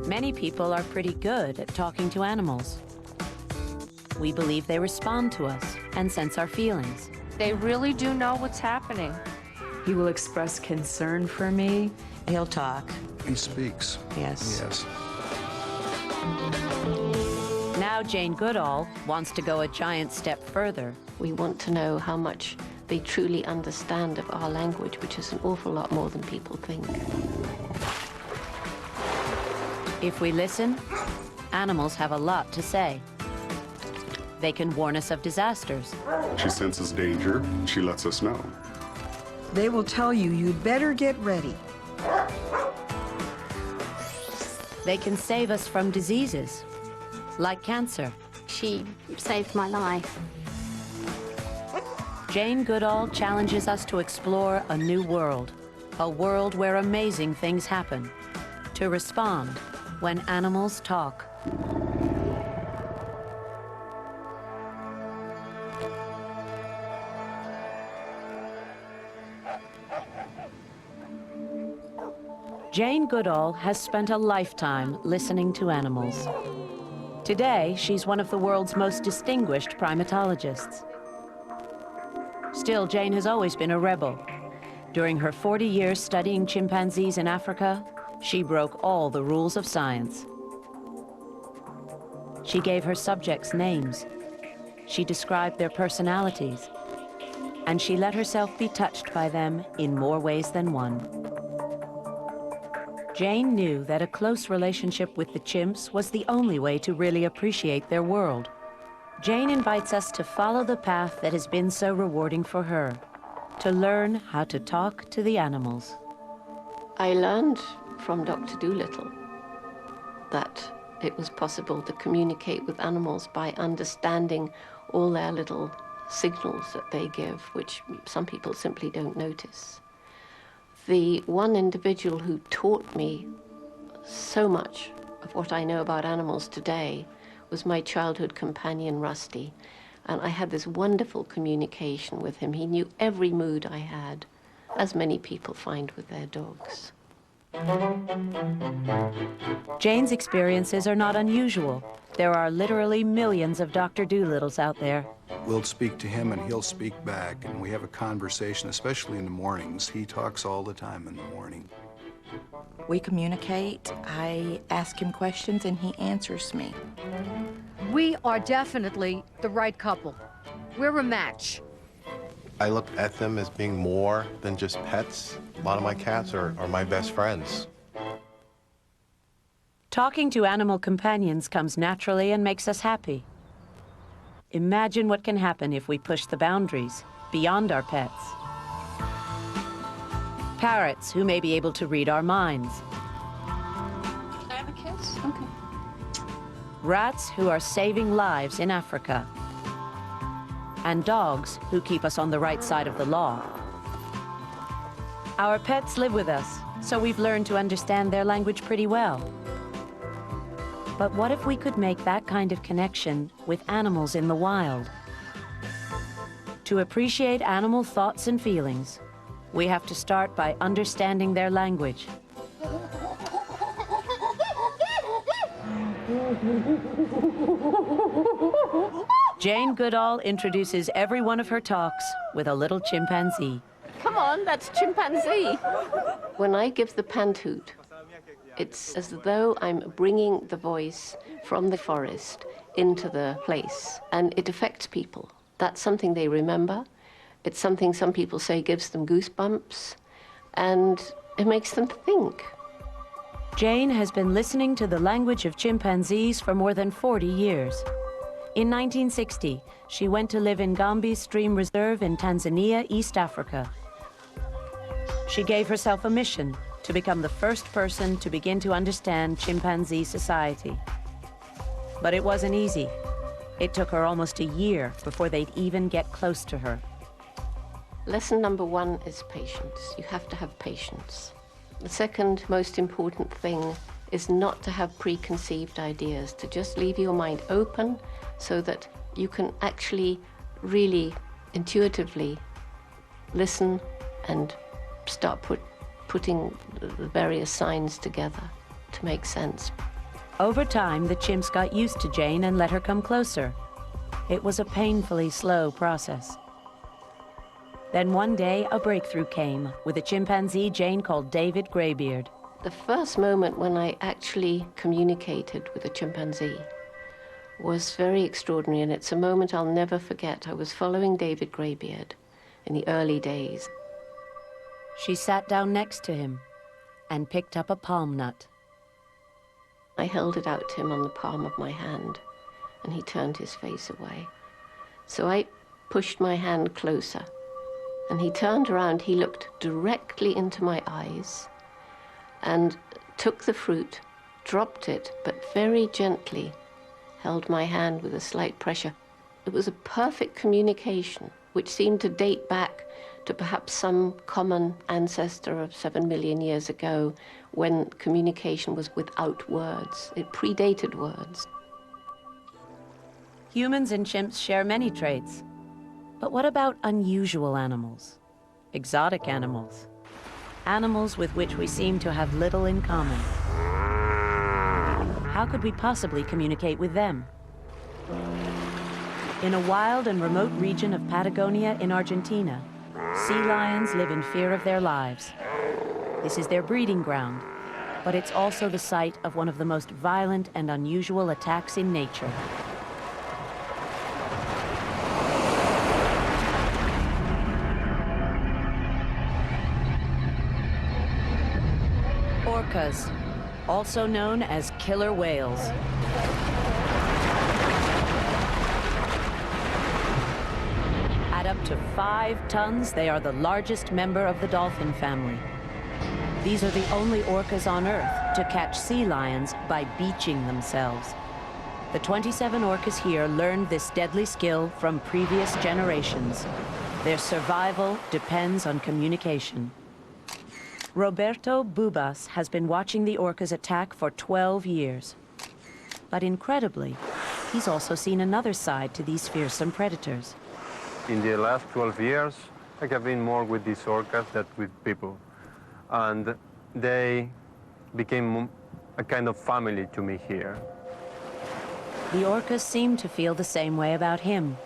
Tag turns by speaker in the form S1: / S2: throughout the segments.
S1: Many people are pretty good at talking to animals. We believe they respond to us and sense our feelings.
S2: They really do know what's happening.
S3: He will express concern for me.
S4: He'll talk.
S5: He speaks.
S4: Yes.
S5: Yes.
S1: Now Jane Goodall wants to go a giant step further.
S6: We want to know how much they truly understand of our language, which is an awful lot more than people think.
S1: If we listen, animals have a lot to say. They can warn us of disasters.
S7: She senses danger. She lets us know.
S8: They will tell you you'd better get ready.
S1: They can save us from diseases, like cancer.
S9: She saved my life.
S1: Jane Goodall challenges us to explore a new world, a world where amazing things happen, to respond when animals talk. Jane Goodall has spent a lifetime listening to animals. Today, she's one of the world's most distinguished primatologists. Still, Jane has always been a rebel. During her 40 years studying chimpanzees in Africa, she broke all the rules of science. She gave her subjects names. She described their personalities. And she let herself be touched by them in more ways than one. Jane knew that a close relationship with the chimps was the only way to really appreciate their world. Jane invites us to follow the path that has been so rewarding for her, to learn how to talk to the animals.
S6: I learned from Dr. Doolittle that it was possible to communicate with animals by understanding all their little signals that they give, which some people simply don't notice. The one individual who taught me so much of what I know about animals today was my childhood companion, Rusty. And I had this wonderful communication with him. He knew every mood I had, as many people find with their dogs.
S1: Jane's experiences are not unusual. There are literally millions of Dr. Doolittles out there.
S5: We'll speak to him and he'll speak back, and we have a conversation, especially in the mornings. He talks all the time in the morning.
S4: We communicate. I ask him questions and he answers me.
S2: We are definitely the right couple. We're a match.
S10: I look at them as being more than just pets. A lot of my cats are my best friends.
S1: Talking to animal companions comes naturally and makes us happy. Imagine what can happen if we push the boundaries beyond our pets. Parrots who may be able to read our minds.
S9: Can I have a kiss? Okay.
S1: Rats who are saving lives in Africa. And dogs who keep us on the right side of the law. Our pets live with us, so we've learned to understand their language pretty well. But what if we could make that kind of connection with animals in the wild? To appreciate animal thoughts and feelings, we have to start by understanding their language. Jane Goodall introduces every one of her talks with a little chimpanzee.
S6: Come on, that's chimpanzee. When I give the pantoot, it's as though I'm bringing the voice from the forest into the place, and it affects people. That's something they remember. It's something some people say gives them goosebumps, and it makes them think.
S1: Jane has been listening to the language of chimpanzees for more than 40 years. In 1960, she went to live in Gombe Stream Reserve in Tanzania, East Africa. She gave herself a mission to become the first person to begin to understand chimpanzee society. But it wasn't easy. It took her almost a year before they'd even get close to her.
S6: Lesson number one is patience. You have to have patience. The second most important thing is not to have preconceived ideas, to just leave your mind open so that you can actually really intuitively listen and start putting the various signs together to make sense.
S1: Over time, the chimps got used to Jane and let her come closer. It was a painfully slow process. Then one day, a breakthrough came with a chimpanzee Jane called David Greybeard.
S6: The first moment when I actually communicated with a chimpanzee was very extraordinary, and it's a moment I'll never forget. I was following David Greybeard in the early days.
S1: She sat down next to him and picked up a palm nut.
S6: I held it out to him on the palm of my hand, and he turned his face away. So I pushed my hand closer, and he turned around. He looked directly into my eyes and took the fruit, dropped it, but very gently held my hand with a slight pressure. It was a perfect communication, which seemed to date back to perhaps some common ancestor of 7 million years ago, when communication was without words. It predated words.
S1: Humans and chimps share many traits. But what about unusual animals? Exotic animals? Animals with which we seem to have little in common. How could we possibly communicate with them? In a wild and remote region of Patagonia in Argentina, sea lions live in fear of their lives. This is their breeding ground, but it's also the site of one of the most violent and unusual attacks in nature. Orcas, also known as killer whales. At up to 5 tons, they are the largest member of the dolphin family. These are the only orcas on Earth to catch sea lions by beaching themselves. The 27 orcas here learned this deadly skill from previous generations. Their survival depends on communication. Roberto Bubas has been watching the orcas attack for 12 years. But incredibly, he's also seen another side to these fearsome predators.
S11: In the last 12 years, I have been more with these orcas than with people. And they became a kind of family to me here.
S1: The orcas seem to feel the same way about him.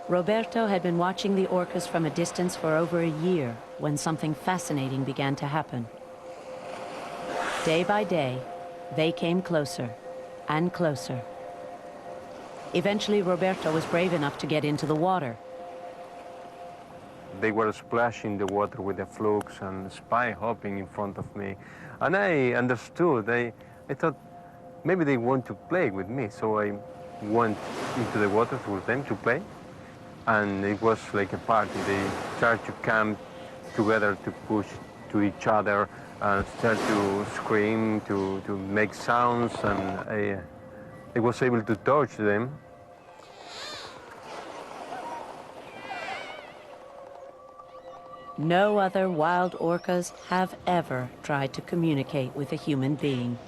S1: Roberto had been watching the orcas from a distance for over a year when something fascinating began to happen. Day by day, they came closer and closer. Eventually, Roberto was brave enough to get into the water.
S11: They were splashing the water with the flukes and spy hopping in front of me. And I understood. I thought maybe they want to play with me, so I went into the water with them to play. And it was like a party. They started to come together to push to each other and start to scream, to make sounds, and I was able to touch them.
S1: No other wild orcas have ever tried to communicate with a human being.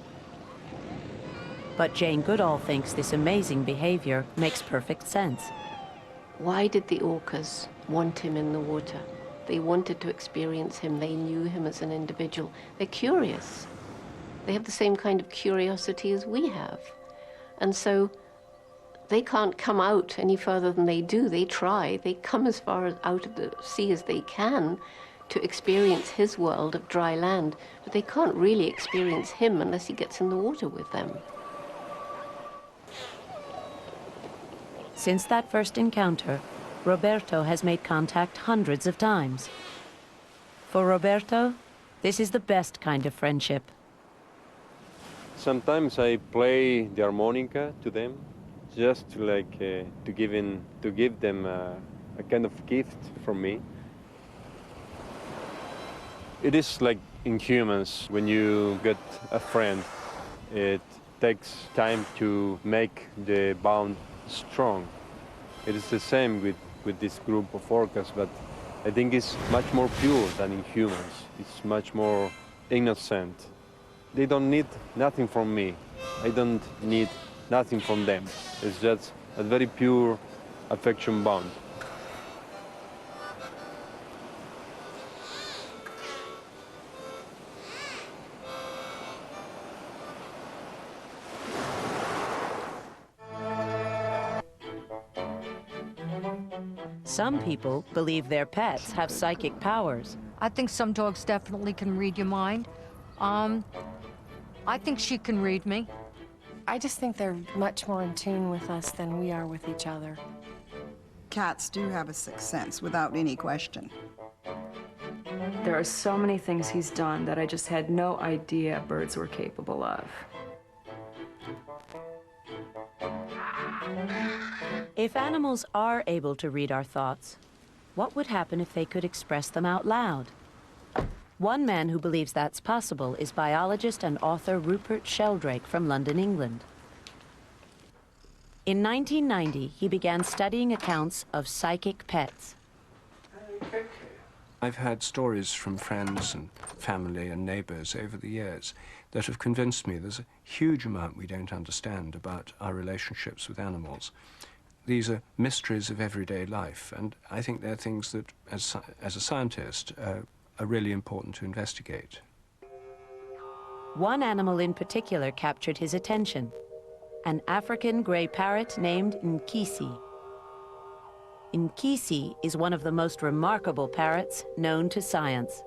S1: But Jane Goodall thinks this amazing behavior makes perfect sense.
S6: Why did the orcas want him in the water? They wanted to experience him. They knew him as an individual. They're curious. They have the same kind of curiosity as we have. And so they can't come out any further than they do. They try. They come as far out of the sea as they can to experience his world of dry land. But they can't really experience him unless he gets in the water with them.
S1: Since that first encounter, Roberto has made contact hundreds of times. For Roberto, this is the best kind of friendship.
S11: Sometimes I play the harmonica to them, just to give them a kind of gift from me. It is like in humans, when you get a friend, it takes time to make the bond strong. It is the same with this group of orcas, but I think it's much more pure than in humans. It's much more innocent. They don't need nothing from me. I don't need nothing from them. It's just a very pure affection bond.
S1: Some people believe their pets have psychic powers.
S2: I think some dogs definitely can read your mind. I think she can read me.
S12: I just think they're much more in tune with us than we are with each other.
S8: Cats do have a sixth sense, without any question.
S3: There are so many things he's done that I just had no idea birds were capable of.
S1: If animals are able to read our thoughts, what would happen if they could express them out loud? One man who believes that's possible is biologist and author Rupert Sheldrake from London, England. In 1990, he began studying accounts of psychic pets.
S13: I've heard stories from friends and family and neighbors over the years that have convinced me there's a huge amount we don't understand about our relationships with animals. These are mysteries of everyday life, and I think they're things that, as a scientist, are really important to investigate.
S1: One animal in particular captured his attention, an African gray parrot named Nkisi. Nkisi is one of the most remarkable parrots known to science.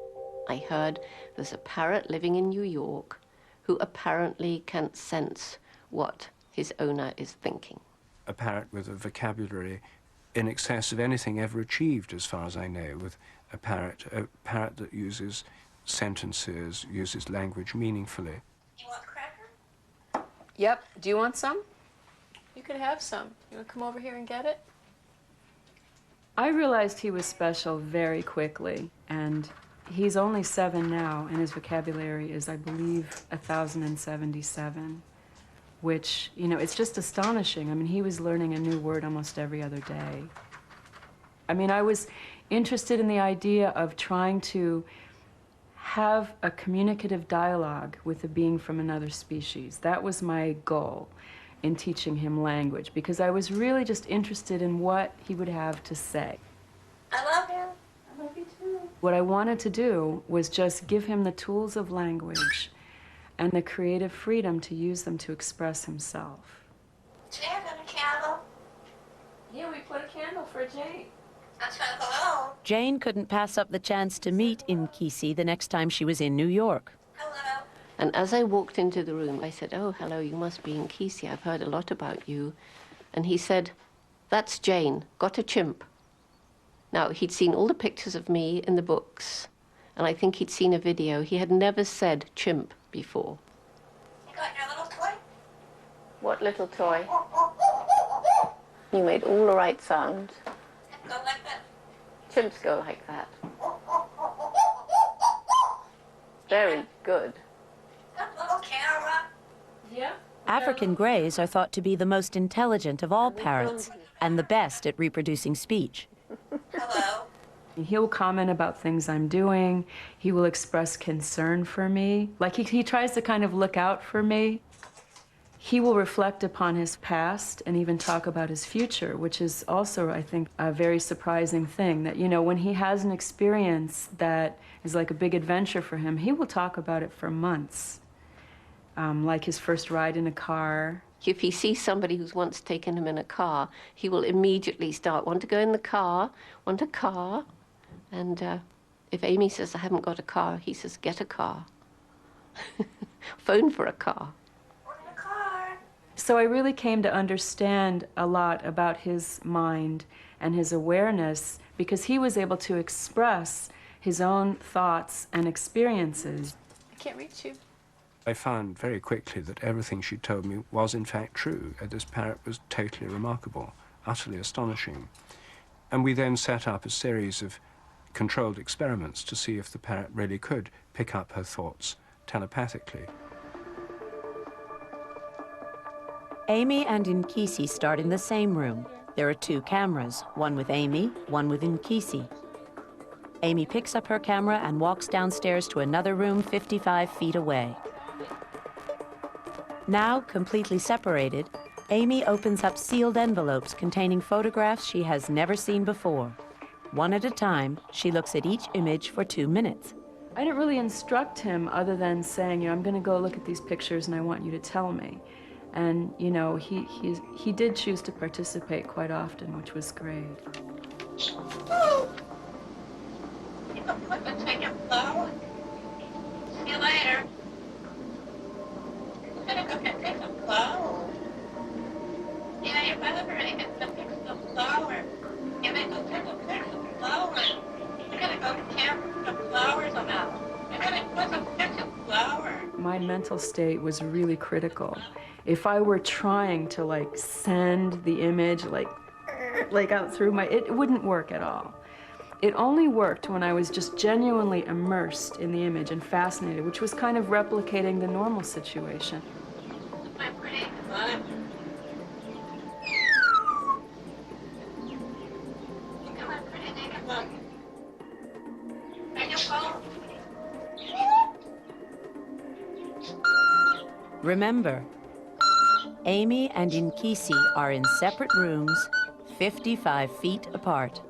S6: I heard there's a parrot living in New York who apparently can sense what his owner is thinking.
S13: A parrot with a vocabulary in excess of anything ever achieved, as far as I know, with a parrot that uses sentences, uses language meaningfully.
S9: You want cracker? Yep. Do you want some? You could have some. You want to come over here and get it?
S3: I realized he was special very quickly, and he's only 7 now, and his vocabulary is, I believe, 1,077, which, you know, it's just astonishing. I mean, he was learning a new word almost every other day. I mean, I was interested in the idea of trying to have a communicative dialogue with a being from another species. That was my goal in teaching him language, because I was really just interested in what he would have to say.
S9: I love you. I love you too.
S3: What I wanted to do was just give him the tools of language and the creative freedom to use them to express himself.
S9: Today I got a candle. Yeah, we put a candle for Jane. That's my hello.
S1: Jane couldn't pass up the chance to meet Nkisi the next time she was in New York.
S9: Hello.
S6: And as I walked into the room, I said, "Oh, hello, you must be Nkisi. I've heard a lot about you." And he said, "That's Jane, got a chimp." Now, he'd seen all the pictures of me in the books, and I think he'd seen a video. He had never said chimp before.
S9: You got your little toy?
S6: What little toy? You made all the right sounds.
S9: Go like that.
S6: Chimps go like that. Very good.
S9: Got a little camera. Yeah.
S1: African greys are thought to be the most intelligent of all parrots and the best at reproducing speech.
S9: Hello.
S3: He'll comment about things I'm doing. He will express concern for me. Like he tries to kind of look out for me. He will reflect upon his past and even talk about his future, which is also, I think, a very surprising thing. That, you know, when he has an experience that is like a big adventure for him, he will talk about it for months. Like his first ride in a car.
S6: If he sees somebody who's once taken him in a car, he will immediately start, want to go in the car, want a car. And if Amy says, "I haven't got a car," he says, "Get a car." Phone for a car.
S3: So I really came to understand a lot about his mind and his awareness because he was able to express his own thoughts and experiences.
S9: I can't reach you.
S13: I found very quickly that everything she told me was in fact true. This parrot was totally remarkable, utterly astonishing. And we then set up a series of controlled experiments to see if the parrot really could pick up her thoughts telepathically.
S1: Amy and Nkisi start in the same room. There are 2 cameras, one with Amy, one with Nkisi. Amy picks up her camera and walks downstairs to another room 55 feet away. Now completely separated, Amy opens up sealed envelopes containing photographs she has never seen before. One at a time, she looks at each image for 2 minutes.
S3: I didn't really instruct him other than saying, you know, I'm going to go look at these pictures and I want you to tell me. And, you know, he did choose to participate quite often, which was great.
S14: Take a flower. See you later. I'm gonna go pick some flowers. Yeah, your mother already got to pick some flowers. Yeah, they go pick some flowers. You're gonna go to camp with some flowers on that. You're gonna go pick some flowers.
S3: My mental state was really critical. If I were trying to like send the image like out through my, it wouldn't work at all. It only worked when I was just genuinely immersed in the image and fascinated, which was kind of replicating the normal situation.
S14: My pretty mother. Come on, pretty naked mother. Are you home?
S1: Remember, Amy and Nkisi are in separate rooms, 55 feet apart.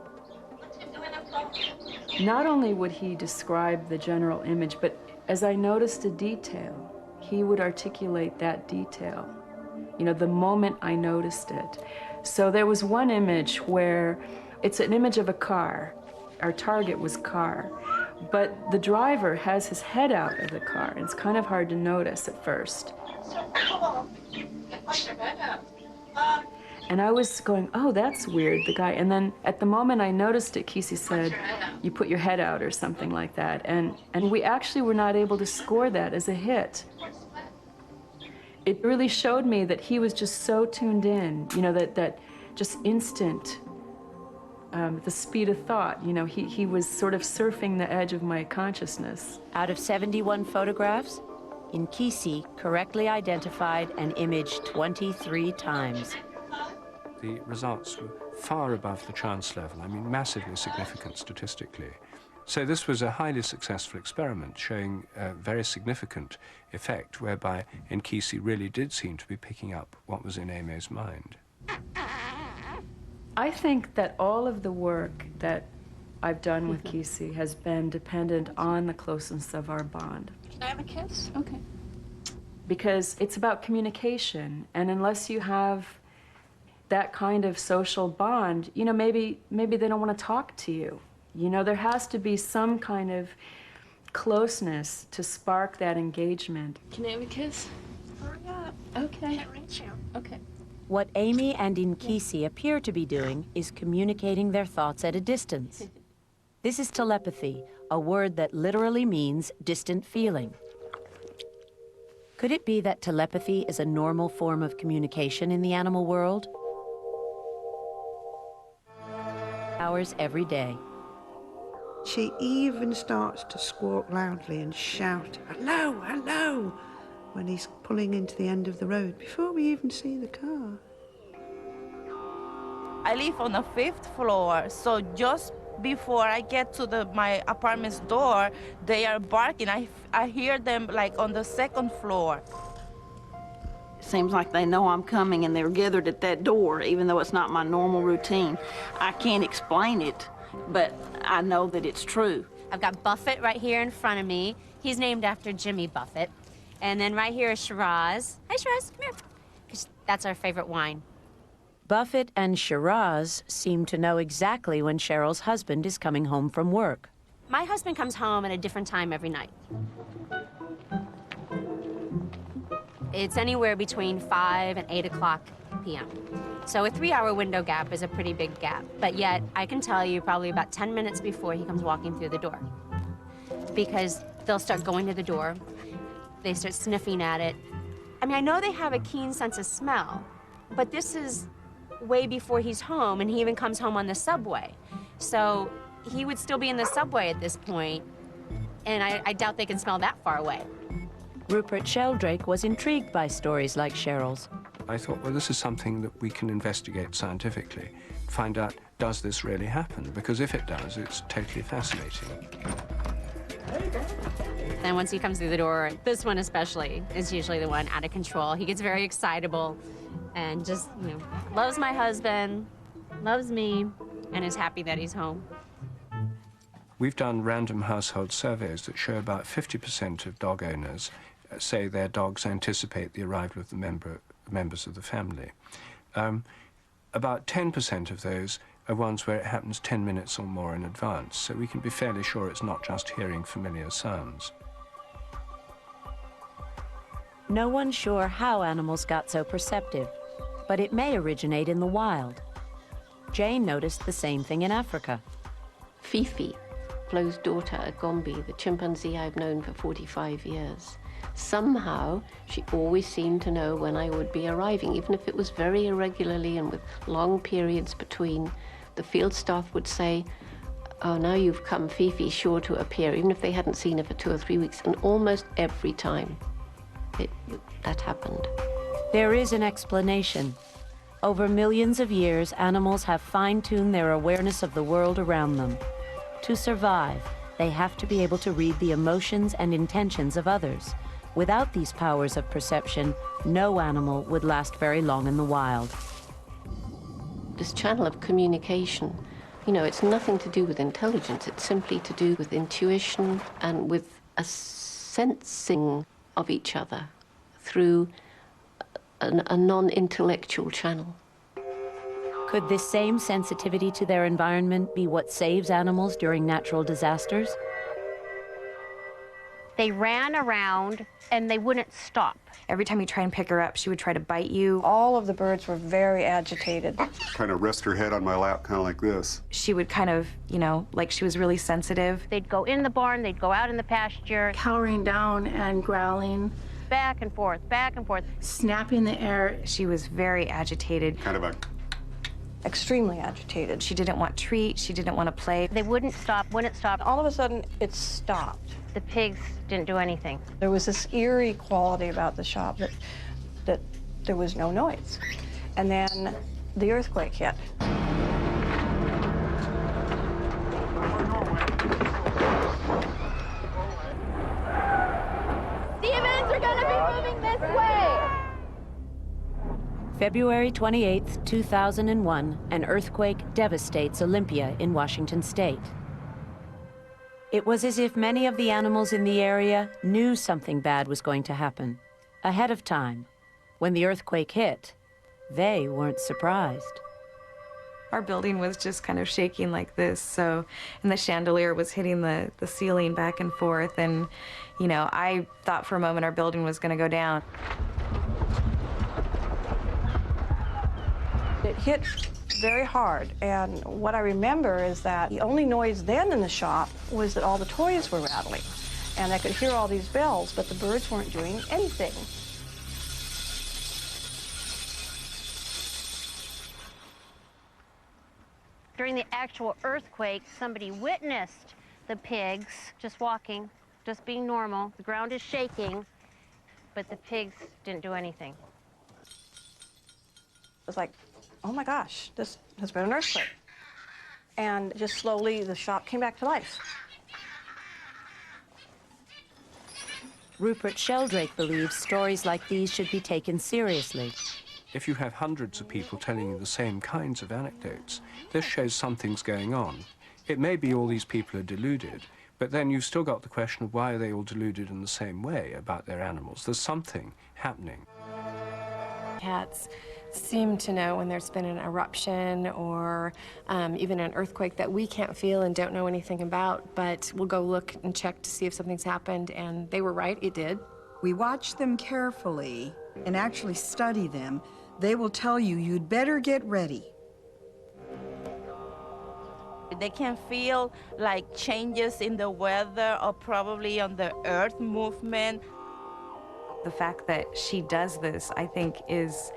S3: Not only would he describe the general image, but as I noticed a detail, he would articulate that detail, you know, the moment I noticed it. So there was one image where it's an image of a car. Our target was car, but the driver has his head out of the car. It's kind of hard to notice at first.
S14: So cool. You put your head up.
S3: And I was going, oh, that's weird, the guy. And then at the moment I noticed it, Kesey said, you put your head out or something like that. And we actually were not able to score that as a hit. It really showed me that he was just so tuned in, you know, that just instant, the speed of thought, you know, he was sort of surfing the edge of my consciousness.
S1: Out of 71 photographs, Nkisi correctly identified an image 23 times.
S13: The results were far above the chance level, I mean, massively significant statistically. So this was a highly successful experiment showing a very significant effect whereby Nkisi really did seem to be picking up what was in Amy's mind.
S3: I think that all of the work that I've done with Kesey has been dependent on the closeness of our bond.
S14: Can I have a kiss? Okay.
S3: Because it's about communication, and unless you have that kind of social bond, you know, maybe they don't want to talk to you. You know, there has to be some kind of closeness to spark that engagement.
S9: Can I have a kiss?
S14: Hurry up.
S9: Okay.
S14: Can't reach you.
S9: Okay.
S1: What Amy and Nkisi appear to be doing is communicating their thoughts at a distance. This is telepathy, a word that literally means distant feeling. Could it be that telepathy is a normal form of communication in the animal world? Hours every day.
S8: She even starts to squawk loudly and shout, "Hello, hello," when he's pulling into the end of the road before we even see the car.
S15: I live on the 5th floor, so just before I get to my apartment's door, they are barking. I hear them like on the 2nd floor.
S16: Seems like they know I'm coming and they're gathered at that door, even though it's not my normal routine. I can't explain it, but I know that it's true.
S17: I've got Buffett right here in front of me. He's named after Jimmy Buffett. And then right here is Shiraz. Hi, Shiraz, come here. 'Cause that's our favorite wine.
S1: Buffett and Shiraz seem to know exactly when Cheryl's husband is coming home from work.
S17: My husband comes home at a different time every night. It's anywhere between 5 and 8 o'clock p.m. So a 3-hour window gap is a pretty big gap. But yet, I can tell you probably about 10 minutes before he comes walking through the door. Because they'll start going to the door. They start sniffing at it. I mean, I know they have a keen sense of smell, but this is way before he's home, and he even comes home on the subway. So he would still be in the subway at this point, and I doubt they can smell that far away.
S1: Rupert Sheldrake was intrigued by stories like Cheryl's.
S13: I thought, well, this is something that we can investigate scientifically, find out, does this really happen? Because if it does, it's totally fascinating.
S17: Then once he comes through the door, this one especially is usually the one out of control. He gets very excitable and just, you know, loves my husband, loves me, and is happy that he's home.
S13: We've done random household surveys that show about 50% of dog owners say their dogs anticipate the arrival of the members of the family. About 10% of those are ones where it happens 10 minutes or more in advance, so we can be fairly sure it's not just hearing familiar sounds.
S1: No one's sure how animals got so perceptive, but it may originate in the wild. Jane noticed the same thing in Africa.
S6: Fifi, Flo's daughter at Gombe, the chimpanzee I've known for 45 years. Somehow, she always seemed to know when I would be arriving, even if it was very irregularly and with long periods between. The field staff would say, "Oh, now you've come, Fifi, sure to appear," even if they hadn't seen her for 2 or 3 weeks, and almost every time that happened.
S1: There is an explanation. Over millions of years, animals have fine-tuned their awareness of the world around them. To survive, they have to be able to read the emotions and intentions of others. Without these powers of perception, no animal would last very long in the wild.
S6: This channel of communication, you know, it's nothing to do with intelligence. It's simply to do with intuition and with a sensing of each other through a non-intellectual channel.
S1: Could this same sensitivity to their environment be what saves animals during natural disasters?
S18: They ran around and they wouldn't stop.
S19: Every time you try and pick her up, she would try to bite you. All of the birds were very agitated.
S7: Kind of rest her head on my lap, kind of like this.
S19: She would kind of, you know, like she was really sensitive.
S18: They'd go in the barn, they'd go out in the pasture.
S20: Cowering down and growling.
S18: Back and forth,
S20: snapping the air.
S19: She was very agitated.
S7: Kind of a...
S19: Extremely agitated. She didn't want treats, she didn't want to play.
S18: They wouldn't stop, wouldn't stop.
S21: All of a sudden, it stopped.
S18: The pigs didn't do anything.
S21: There was this eerie quality about the shop that there was no noise. And then the earthquake hit.
S1: February 28, 2001, an earthquake devastates Olympia in Washington state. It was as if many of the animals in the area knew something bad was going to happen ahead of time. When the earthquake hit, they weren't surprised.
S19: Our building was just kind of shaking like this, so, and the chandelier was hitting the ceiling back and forth, and, you know, I thought for a moment our building was going to go down.
S21: It hit very hard, and what I remember is that the only noise then in the shop was that all the toys were rattling, and I could hear all these bells, but the birds weren't doing anything.
S18: During the actual earthquake, somebody witnessed the pigs just walking, just being normal. The ground is shaking, but the pigs didn't do anything.
S21: It was like, oh my gosh, this has been an earthquake. And just slowly, the shop came back to life.
S1: Rupert Sheldrake believes stories like these should be taken seriously.
S13: If you have hundreds of people telling you the same kinds of anecdotes, this shows something's going on. It may be all these people are deluded, but then you've still got the question of why are they all deluded in the same way about their animals? There's something happening.
S12: Cats seem to know when there's been an eruption or even an earthquake that we can't feel and don't know anything about, but we'll go look and check to see if something's happened, and they were right, it did.
S22: We watch them carefully and actually study them. They will tell you you'd better get ready.
S15: They can feel like changes in the weather or probably on the earth movement.
S19: The fact that she does this, I think, is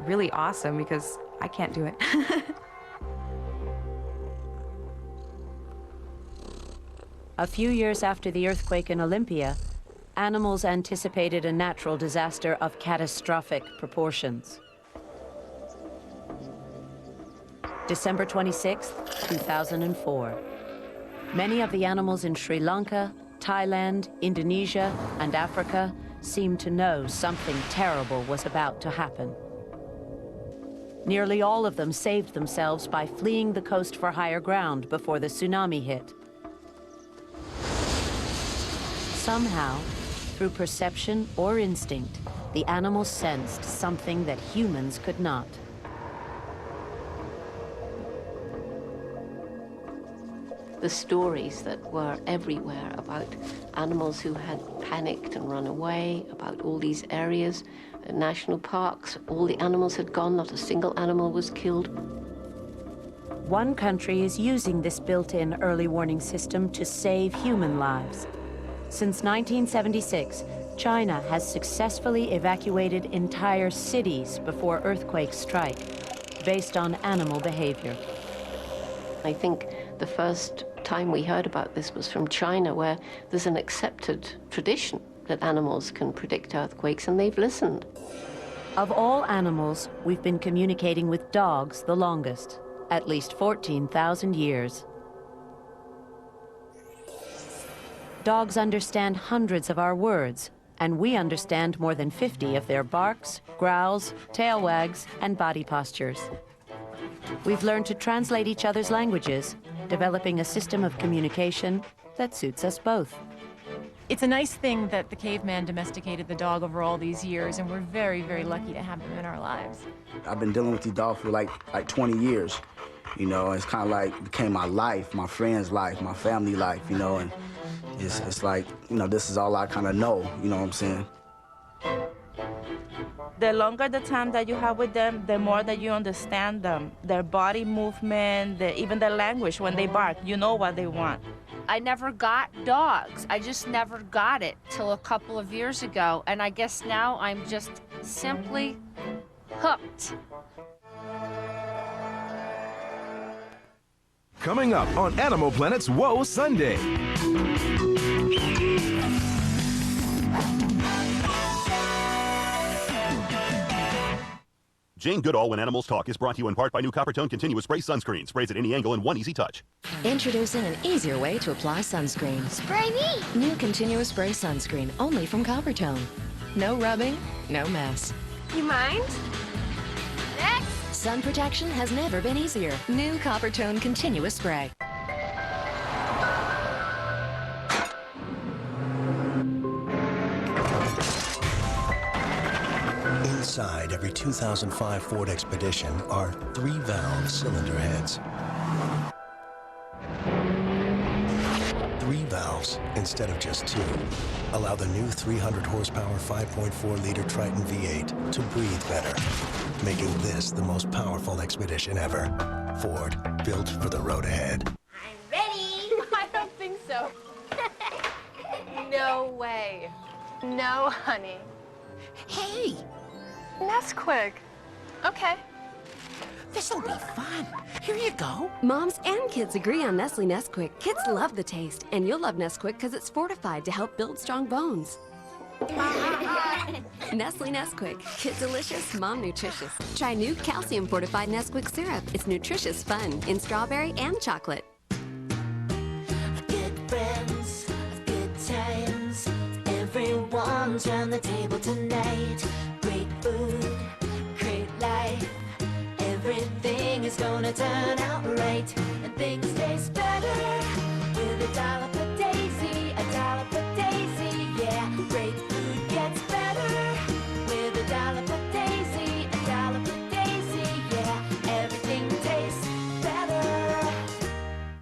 S19: really awesome because I can't do it.
S1: A few years after the earthquake in Olympia, animals anticipated a natural disaster of catastrophic proportions. December 26, 2004. Many of the animals in Sri Lanka, Thailand, Indonesia, and Africa seemed to know something terrible was about to happen. Nearly all of them saved themselves by fleeing the coast for higher ground before the tsunami hit. Somehow, through perception or instinct, the animals sensed something that humans could not.
S6: the stories that were everywhere about animals who had panicked and run away, about all these areas, national parks, all the animals had gone, not a single animal was killed.
S1: One country is using this built-in early warning system to save human lives. Since 1976, China has successfully evacuated entire cities before earthquakes strike, based on animal behavior.
S6: I think the first time we heard about this was from China, where there's an accepted tradition that animals can predict earthquakes, and they've listened.
S1: Of all animals, we've been communicating with dogs the longest, at least 14,000 years. Dogs understand hundreds of our words, and we understand more than 50 of their barks, growls, tail wags, and body postures. We've learned to translate each other's languages, developing a system of communication that suits us both.
S4: It's a nice thing that the caveman domesticated the dog over all these years, and we're very, very lucky to have them in our lives.
S5: I've been dealing with these dogs for like 20 years. You know, it's kind of like became my life, my friend's life, my family life, you know, and it's like, you know, this is all I kind of know, you know what I'm saying?
S15: The longer the time that you have with them, the more that you understand them. Their body movement, even their language when they bark, you know what they want.
S23: I never got dogs. I just never got it till a couple of years ago, and I guess now I'm just simply hooked.
S24: Coming up on Animal Planet's Whoa Sunday.
S25: Jane Goodall, When Animals Talk, is brought to you in part by new Coppertone Continuous Spray Sunscreen. Sprays at any angle in one easy touch.
S26: Introducing an easier way to apply sunscreen.
S27: Spray me!
S26: New Continuous Spray Sunscreen, only from Coppertone. No rubbing, no mess.
S27: You mind? Next!
S26: Sun protection has never been easier. New Coppertone Continuous Spray.
S28: Inside every 2005 Ford Expedition are 3-valve cylinder heads. 3 valves instead of just 2 allow the new 300 horsepower 5.4-liter Triton V8 to breathe better, making this the most powerful Expedition ever. Ford, built for the road ahead.
S27: I'm ready!
S9: I don't think so. No way. No, honey.
S27: Hey!
S9: Nesquik. Okay.
S27: This'll be fun. Here you go.
S29: Moms and kids agree on Nestle Nesquik. Kids love the taste, and you'll love Nesquik because it's fortified to help build strong bones. Nestle Nesquik. Kid delicious, mom nutritious. Try new calcium fortified Nesquik syrup. It's nutritious fun in strawberry and chocolate.
S27: Good friends, good times. Everyone's around the table tonight. Great food, great life. Everything is gonna turn out right, and things taste better with a dollop of Daisy, a dollop of Daisy, yeah. Great food gets better with a dollop of Daisy, a dollop of Daisy, yeah. Everything tastes better.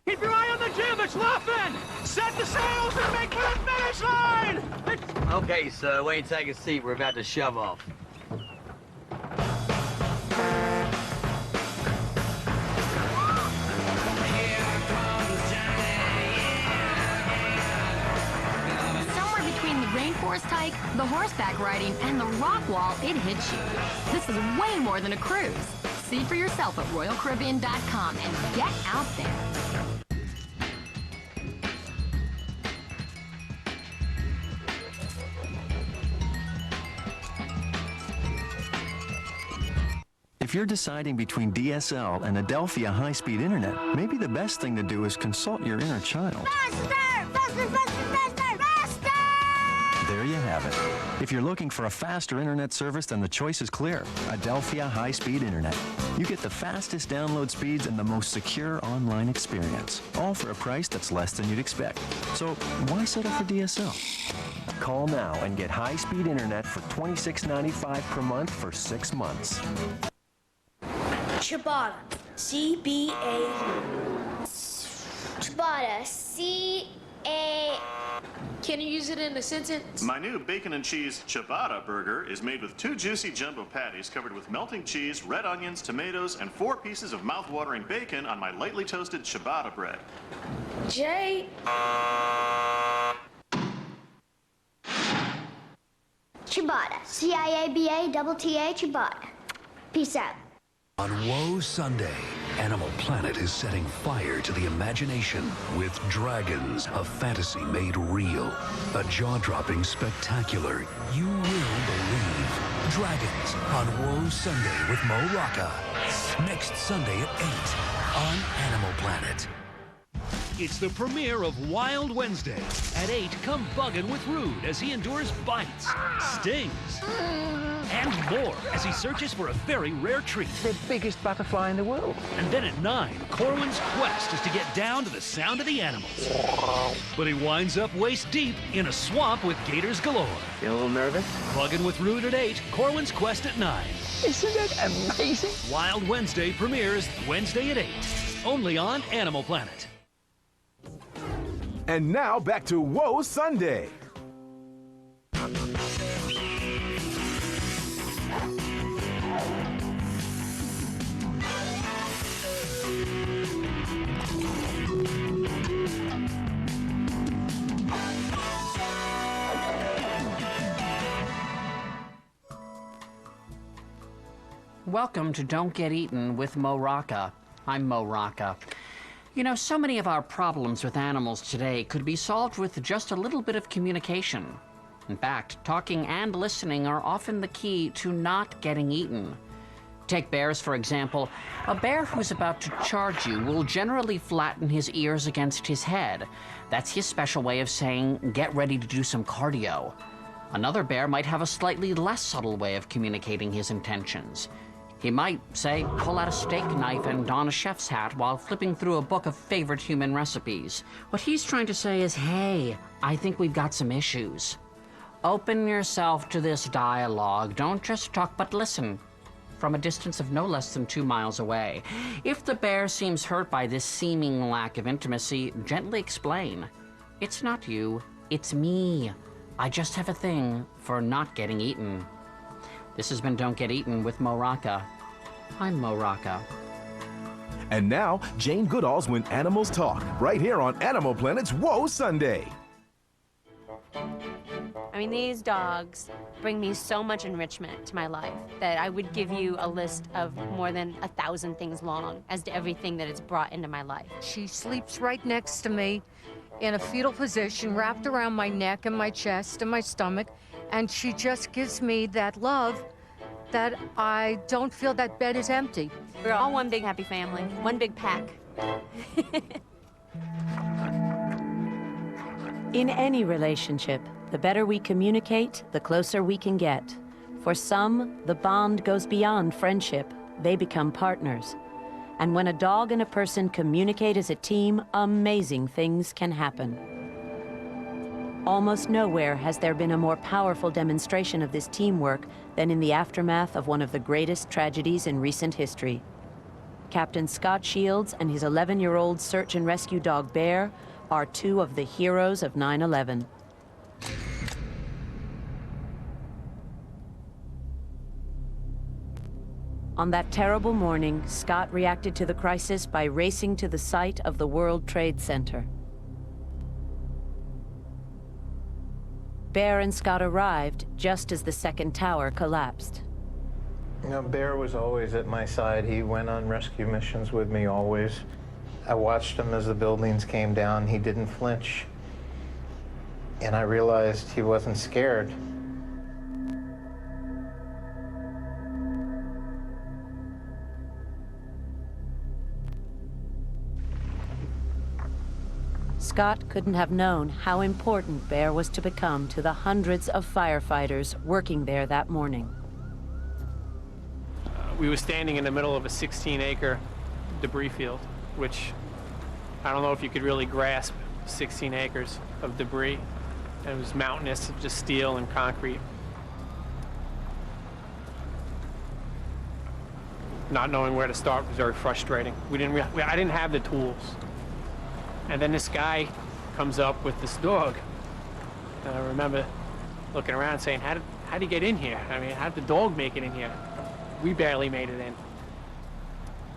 S30: Keep your eye on the gym, it's laughing! Set the sails and make for the finish line!
S31: Okay, sir, wait, take a seat, we're about to shove off.
S32: Rainforest hike, the horseback riding, and the rock wall, it hits you. This is way more than a cruise. See for yourself at RoyalCaribbean.com and get out there.
S33: If you're deciding between DSL and Adelphia high-speed internet, maybe the best thing to do is consult your inner child. There you have it. If you're looking for a faster internet service, then the choice is clear. Adelphia high-speed internet. You get the fastest download speeds and the most secure online experience, all for a price that's less than you'd expect. So why settle for DSL? Call now and get high-speed internet for $26.95 per month for 6 months.
S27: Ciabatta. C-B-A.
S2: Ciabatta. C-A...
S9: Can you use it in a sentence?
S3: My new bacon and cheese ciabatta burger is made with 2 juicy jumbo patties covered with melting cheese, red onions, tomatoes, and 4 pieces of mouth-watering bacon on my lightly toasted ciabatta bread.
S2: J... Ciabatta. C-I-A-B-A-T-T-A ciabatta. Peace out.
S7: On Woe Sunday, Animal Planet is setting fire to the imagination with Dragons, a fantasy made real. A jaw-dropping spectacular you will believe. Dragons on Woe Sunday with Mo Rocca. Next Sunday at 8 on Animal Planet.
S8: It's the premiere of Wild Wednesday. At 8, come buggin' with Rude as he endures bites, stings, and more as he searches for a very rare treat.
S10: The biggest butterfly in the world.
S8: And then at 9, Corwin's quest is to get down to the sound of the animals. But he winds up waist deep in a swamp with gators galore.
S10: You a little nervous?
S8: Buggin' with Rude at 8, Corwin's quest at 9.
S10: Isn't it amazing?
S8: Wild Wednesday premieres Wednesday at 8, only on Animal Planet.
S24: And now back to Woe Sunday.
S11: Welcome to Don't Get Eaten with Mo Rocca. I'm Mo Rocca. You know, so many of our problems with animals today could be solved with just a little bit of communication. In fact, talking and listening are often the key to not getting eaten. Take bears, for example. A bear who's about to charge you will generally flatten his ears against his head. That's his special way of saying, get ready to do some cardio. Another bear might have a slightly less subtle way of communicating his intentions. He might, say, pull out a steak knife and don a chef's hat while flipping through a book of favorite human recipes. What he's trying to say is, hey, I think we've got some issues. Open yourself to this dialogue. Don't just talk, but listen. From a distance of no less than 2 miles away. If the bear seems hurt by this seeming lack of intimacy, gently explain. It's not you, it's me. I just have a thing for not getting eaten. This has been Don't Get Eaten with Mo Rocca. I'm Mo Rocca.
S24: And now, Jane Goodall's When Animals Talk, right here on Animal Planet's Woe Sunday.
S13: I mean, these dogs bring me so much enrichment to my life that I would give you a list of more than 1,000 things long as to everything that it's brought into my life.
S14: She sleeps right next to me in a fetal position, wrapped around my neck and my chest and my stomach, and she just gives me that love that I don't feel that bed is empty.
S13: We're all one big happy family, one big pack.
S1: In any relationship, the better we communicate, the closer we can get. For some, the bond goes beyond friendship. They become partners. And when a dog and a person communicate as a team, amazing things can happen. Almost nowhere has there been a more powerful demonstration of this teamwork than in the aftermath of one of the greatest tragedies in recent history. Captain Scott Shields and his 11-year-old search and rescue dog Bear are two of the heroes of 9/11. On that terrible morning, Scott reacted to the crisis by racing to the site of the World Trade Center. Bear and Scott arrived just as the second tower collapsed.
S16: You know, Bear was always at my side. He went on rescue missions with me always. I watched him as the buildings came down. He didn't flinch. And I realized he wasn't scared.
S1: Scott couldn't have known how important Bear was to become to the hundreds of firefighters working there that morning.
S17: We were standing in the middle of a 16-acre debris field, which I don't know if you could really grasp 16 acres of debris. It was mountainous, just steel and concrete. Not knowing where to start was very frustrating. I didn't have the tools. And then this guy comes up with this dog. And I remember looking around saying, how'd he get in here? I mean, how'd the dog make it in here? We barely made it in.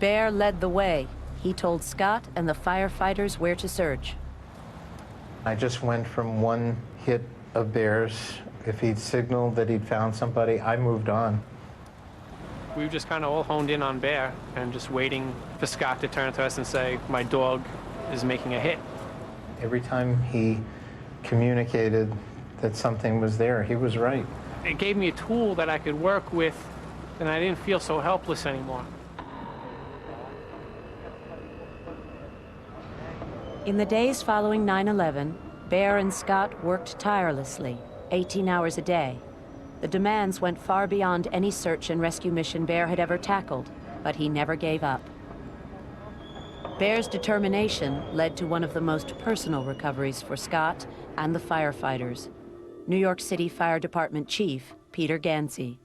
S1: Bear led the way. He told Scott and the firefighters where to search.
S16: I just went from one hit of Bear's. If he'd signaled that he'd found somebody, I moved on.
S17: We just kind of all honed in on Bear and just waiting for Scott to turn to us and say, my dog is making a hit.
S16: Every time he communicated that something was there, he was right.
S17: It gave me a tool that I could work with, and I didn't feel so helpless anymore.
S1: In the days following 9/11, Bear and Scott worked tirelessly, 18 hours a day. The demands went far beyond any search and rescue mission Bear had ever tackled, but he never gave up. Bear's determination led to one of the most personal recoveries for Scott and the firefighters, New York City Fire Department Chief Peter Gansey.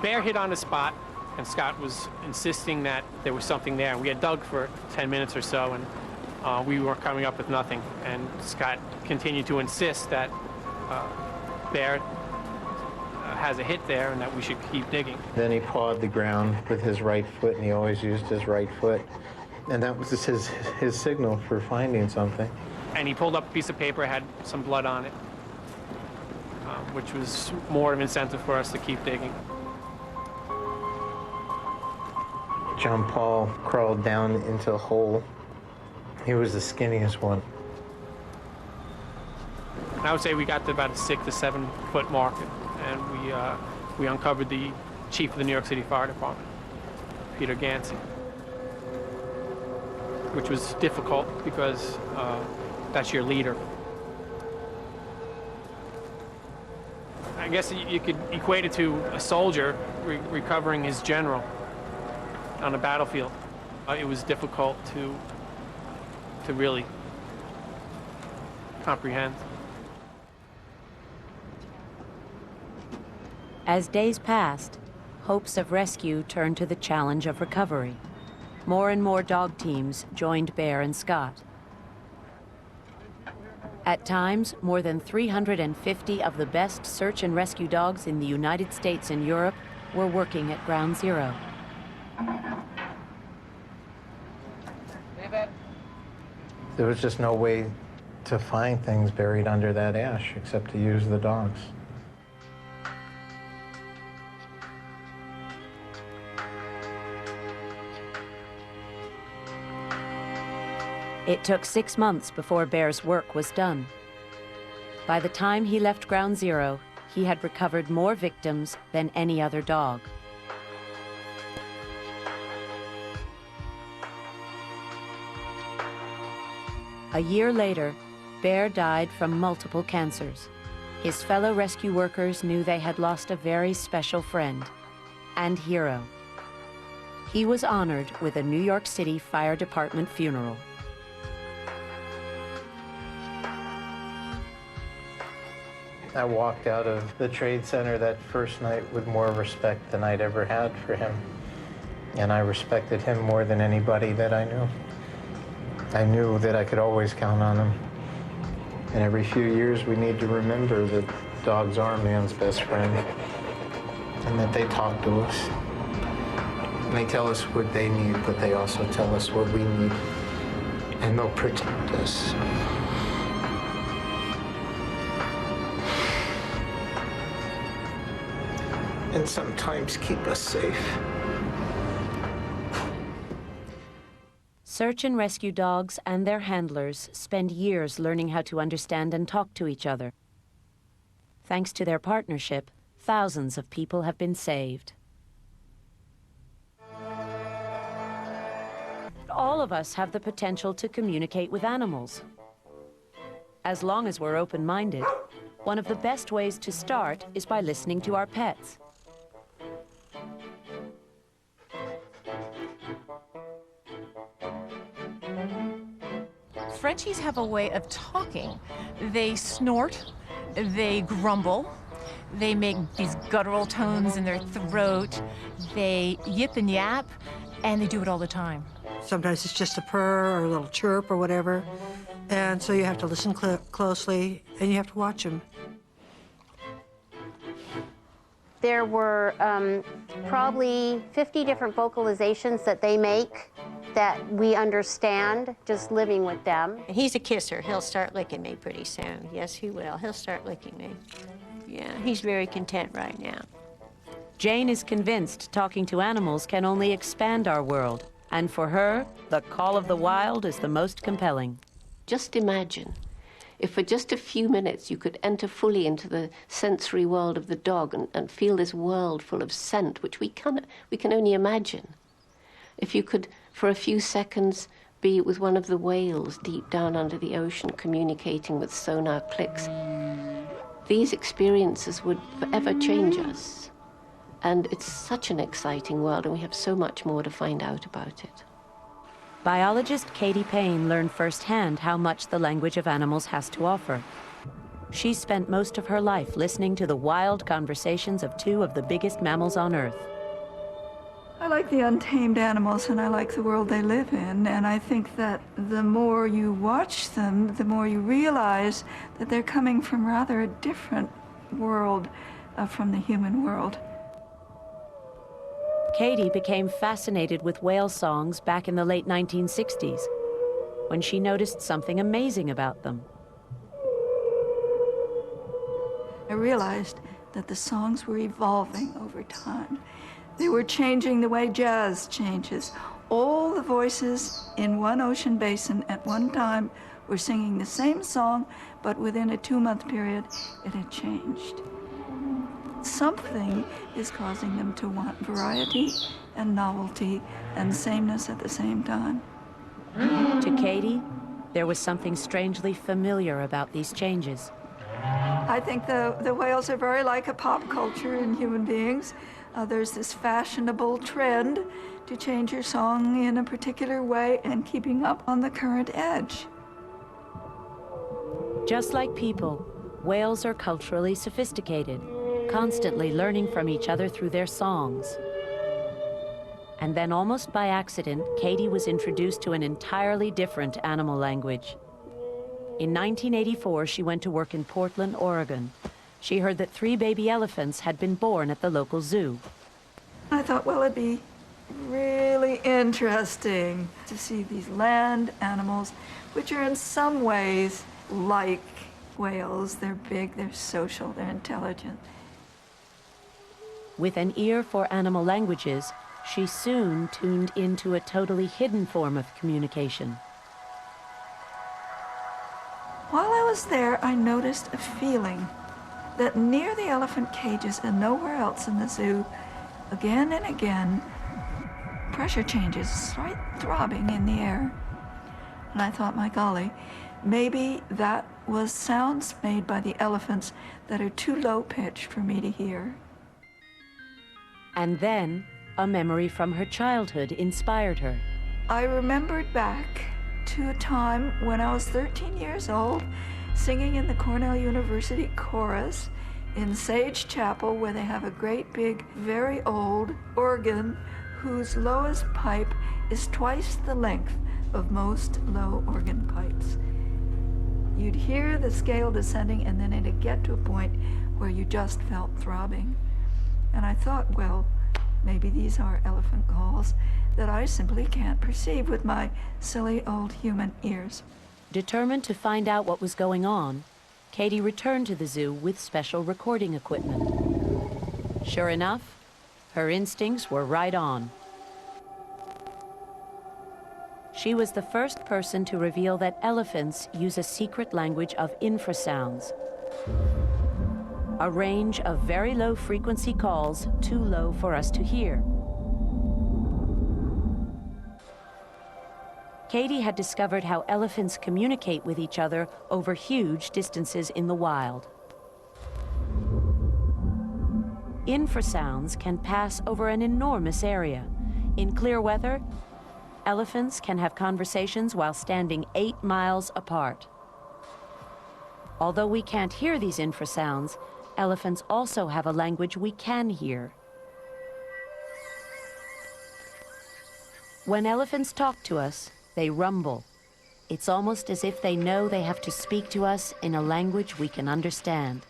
S17: Bear hit on the spot, and Scott was insisting that there was something there. And we had dug for 10 minutes or so, and we were coming up with nothing. And Scott continued to insist that Bear has a hit there and that we should keep digging.
S16: Then he pawed the ground with his right foot, and he always used his right foot. And that was his signal for finding something.
S17: And he pulled up a piece of paper, had some blood on it, which was more of an incentive for us to keep digging.
S16: John Paul crawled down into a hole. He was the skinniest one.
S17: I would say we got to about a 6 to 7 foot mark, and we uncovered the chief of the New York City Fire Department, Peter Gansey, which was difficult because that's your leader. I guess you could equate it to a soldier recovering his general on a battlefield. It was difficult to really comprehend.
S1: As days passed, hopes of rescue turned to the challenge of recovery. More and more dog teams joined Bear and Scott. At times, more than 350 of the best search and rescue dogs in the United States and Europe were working at Ground Zero.
S16: There was just no way to find things buried under that ash except to use the dogs.
S1: It took 6 months before Bear's work was done. By the time he left Ground Zero, he had recovered more victims than any other dog. A year later, Bear died from multiple cancers. His fellow rescue workers knew they had lost a very special friend and hero. He was honored with a New York City Fire Department funeral.
S16: I walked out of the Trade Center that first night with more respect than I'd ever had for him. And I respected him more than anybody that I knew. I knew that I could always count on him. And every few years we need to remember that dogs are man's best friend and that they talk to us. And they tell us what they need, but they also tell us what we need. And they'll protect us. And sometimes keep us safe.
S1: Search and rescue dogs and their handlers spend years learning how to understand and talk to each other. Thanks to their partnership, thousands of people have been saved. All of us have the potential to communicate with animals. As long as we're open-minded, one of the best ways to start is by listening to our pets.
S4: Frenchies have a way of talking. They snort, they grumble, they make these guttural tones in their throat, they yip and yap, and they do it all the time.
S5: Sometimes it's just a purr or a little chirp or whatever. And so you have to listen closely, and you have to watch them.
S6: There were probably 50 different vocalizations that they make that we understand just living with them.
S12: He's a kisser. He'll start licking me pretty soon. Yes, he will. He'll start licking me. Yeah, he's very content right now.
S1: Jane is convinced talking to animals can only expand our world. And for her, the call of the wild is the most compelling.
S15: Just imagine if for just a few minutes you could enter fully into the sensory world of the dog and feel this world full of scent, which we can only imagine. If you could, for a few seconds, be with one of the whales deep down under the ocean communicating with sonar clicks, these experiences would forever change us. And it's such an exciting world, and we have so much more to find out about it.
S1: Biologist Katie Payne learned firsthand how much the language of animals has to offer. She spent most of her life listening to the wild conversations of two of the biggest mammals on Earth.
S18: I like the untamed animals, and I like the world they live in, and I think that the more you watch them, the more you realize that they're coming from rather a different world from the human world.
S1: Katie became fascinated with whale songs back in the late 1960s, when she noticed something amazing about them.
S18: I realized that the songs were evolving over time. They were changing the way jazz changes. All the voices in one ocean basin at one time were singing the same song, but within a 2-month period, it had changed. Something is causing them to want variety and novelty and sameness at the same time.
S1: To Katie, there was something strangely familiar about these changes.
S18: I think the whales are very like a pop culture in human beings. There's this fashionable trend to change your song in a particular way and keeping up on the current edge.
S1: Just like people, whales are culturally sophisticated, constantly learning from each other through their songs. And then almost by accident, Katie was introduced to an entirely different animal language. In 1984, she went to work in Portland, Oregon. She heard that 3 baby elephants had been born at the local zoo.
S18: I thought, well, it'd be really interesting to see these land animals, which are in some ways like whales. They're big, they're social, they're intelligent.
S1: With an ear for animal languages, she soon tuned into a totally hidden form of communication.
S18: While I was there, I noticed a feeling that near the elephant cages and nowhere else in the zoo, again and again, pressure changes, slight throbbing in the air. And I thought, my golly, maybe that was sounds made by the elephants that are too low-pitched for me to hear.
S1: And then, a memory from her childhood inspired her.
S18: I remembered back to a time when I was 13 years old, singing in the Cornell University chorus in Sage Chapel, where they have a great big, very old organ whose lowest pipe is twice the length of most low organ pipes. You'd hear the scale descending, and then it'd get to a point where you just felt throbbing. And I thought, well, maybe these are elephant calls that I simply can't perceive with my silly old human ears.
S1: Determined to find out what was going on, Katie returned to the zoo with special recording equipment. Sure enough, her instincts were right on. She was the first person to reveal that elephants use a secret language of infrasounds, a range of very low frequency calls too low for us to hear. Katie had discovered how elephants communicate with each other over huge distances in the wild. Infrasounds can pass over an enormous area. In clear weather, elephants can have conversations while standing 8 miles apart. Although we can't hear these infrasounds, elephants also have a language we can hear. When elephants talk to us, they rumble. It's almost as if they know they have to speak to us in a language we can understand.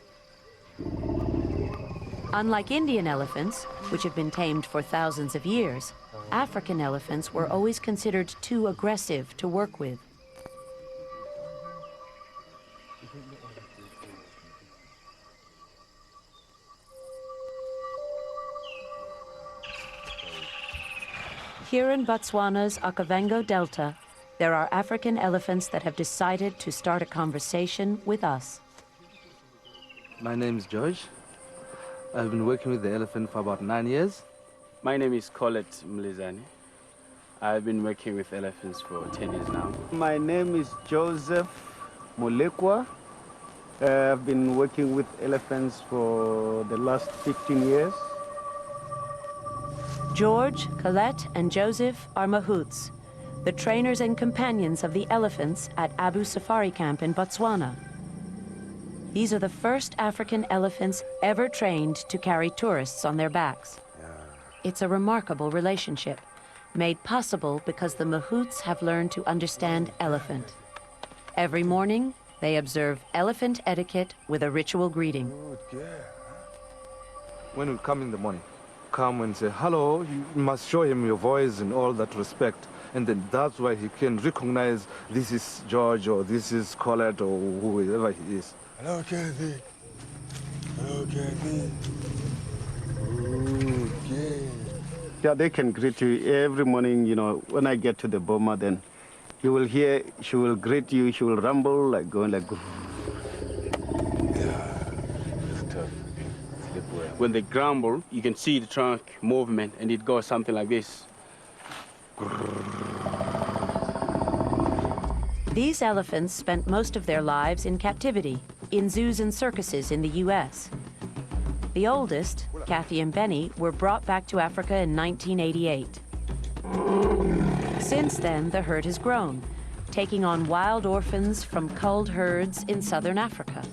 S1: Unlike Indian elephants, which have been tamed for thousands of years, African elephants were always considered too aggressive to work with. Here in Botswana's Okavango Delta, there are African elephants that have decided to start a conversation with us.
S19: My name is George. I've been working with the elephant for about 9 years.
S20: My name is Colette Mlizani. I've been working with elephants for 10 years now.
S21: My name is Joseph Molekwa. I've been working with elephants for the last 15 years.
S1: George, Colette, and Joseph are mahouts, the trainers and companions of the elephants at Abu Safari Camp in Botswana. These are the first African elephants ever trained to carry tourists on their backs. It's a remarkable relationship, made possible because the mahouts have learned to understand elephant. Every morning, they observe elephant etiquette with a ritual greeting.
S19: When we come in the morning, come and say hello, you must show him your voice and all that respect. And then that's why he can recognize this is George or this is Colette or whoever he is.
S22: Hello, Kathy. Hello, Kathy. Okay.
S21: Yeah, they can greet you every morning, you know, when I get to the boma, then you will hear, she will greet you, she will rumble, like going like...
S20: When they grumble, you can see the trunk movement, and it goes something like this.
S1: These elephants spent most of their lives in captivity, in zoos and circuses in the U.S. The oldest, Kathy and Benny, were brought back to Africa in 1988. Since then, the herd has grown, taking on wild orphans from culled herds in southern Africa.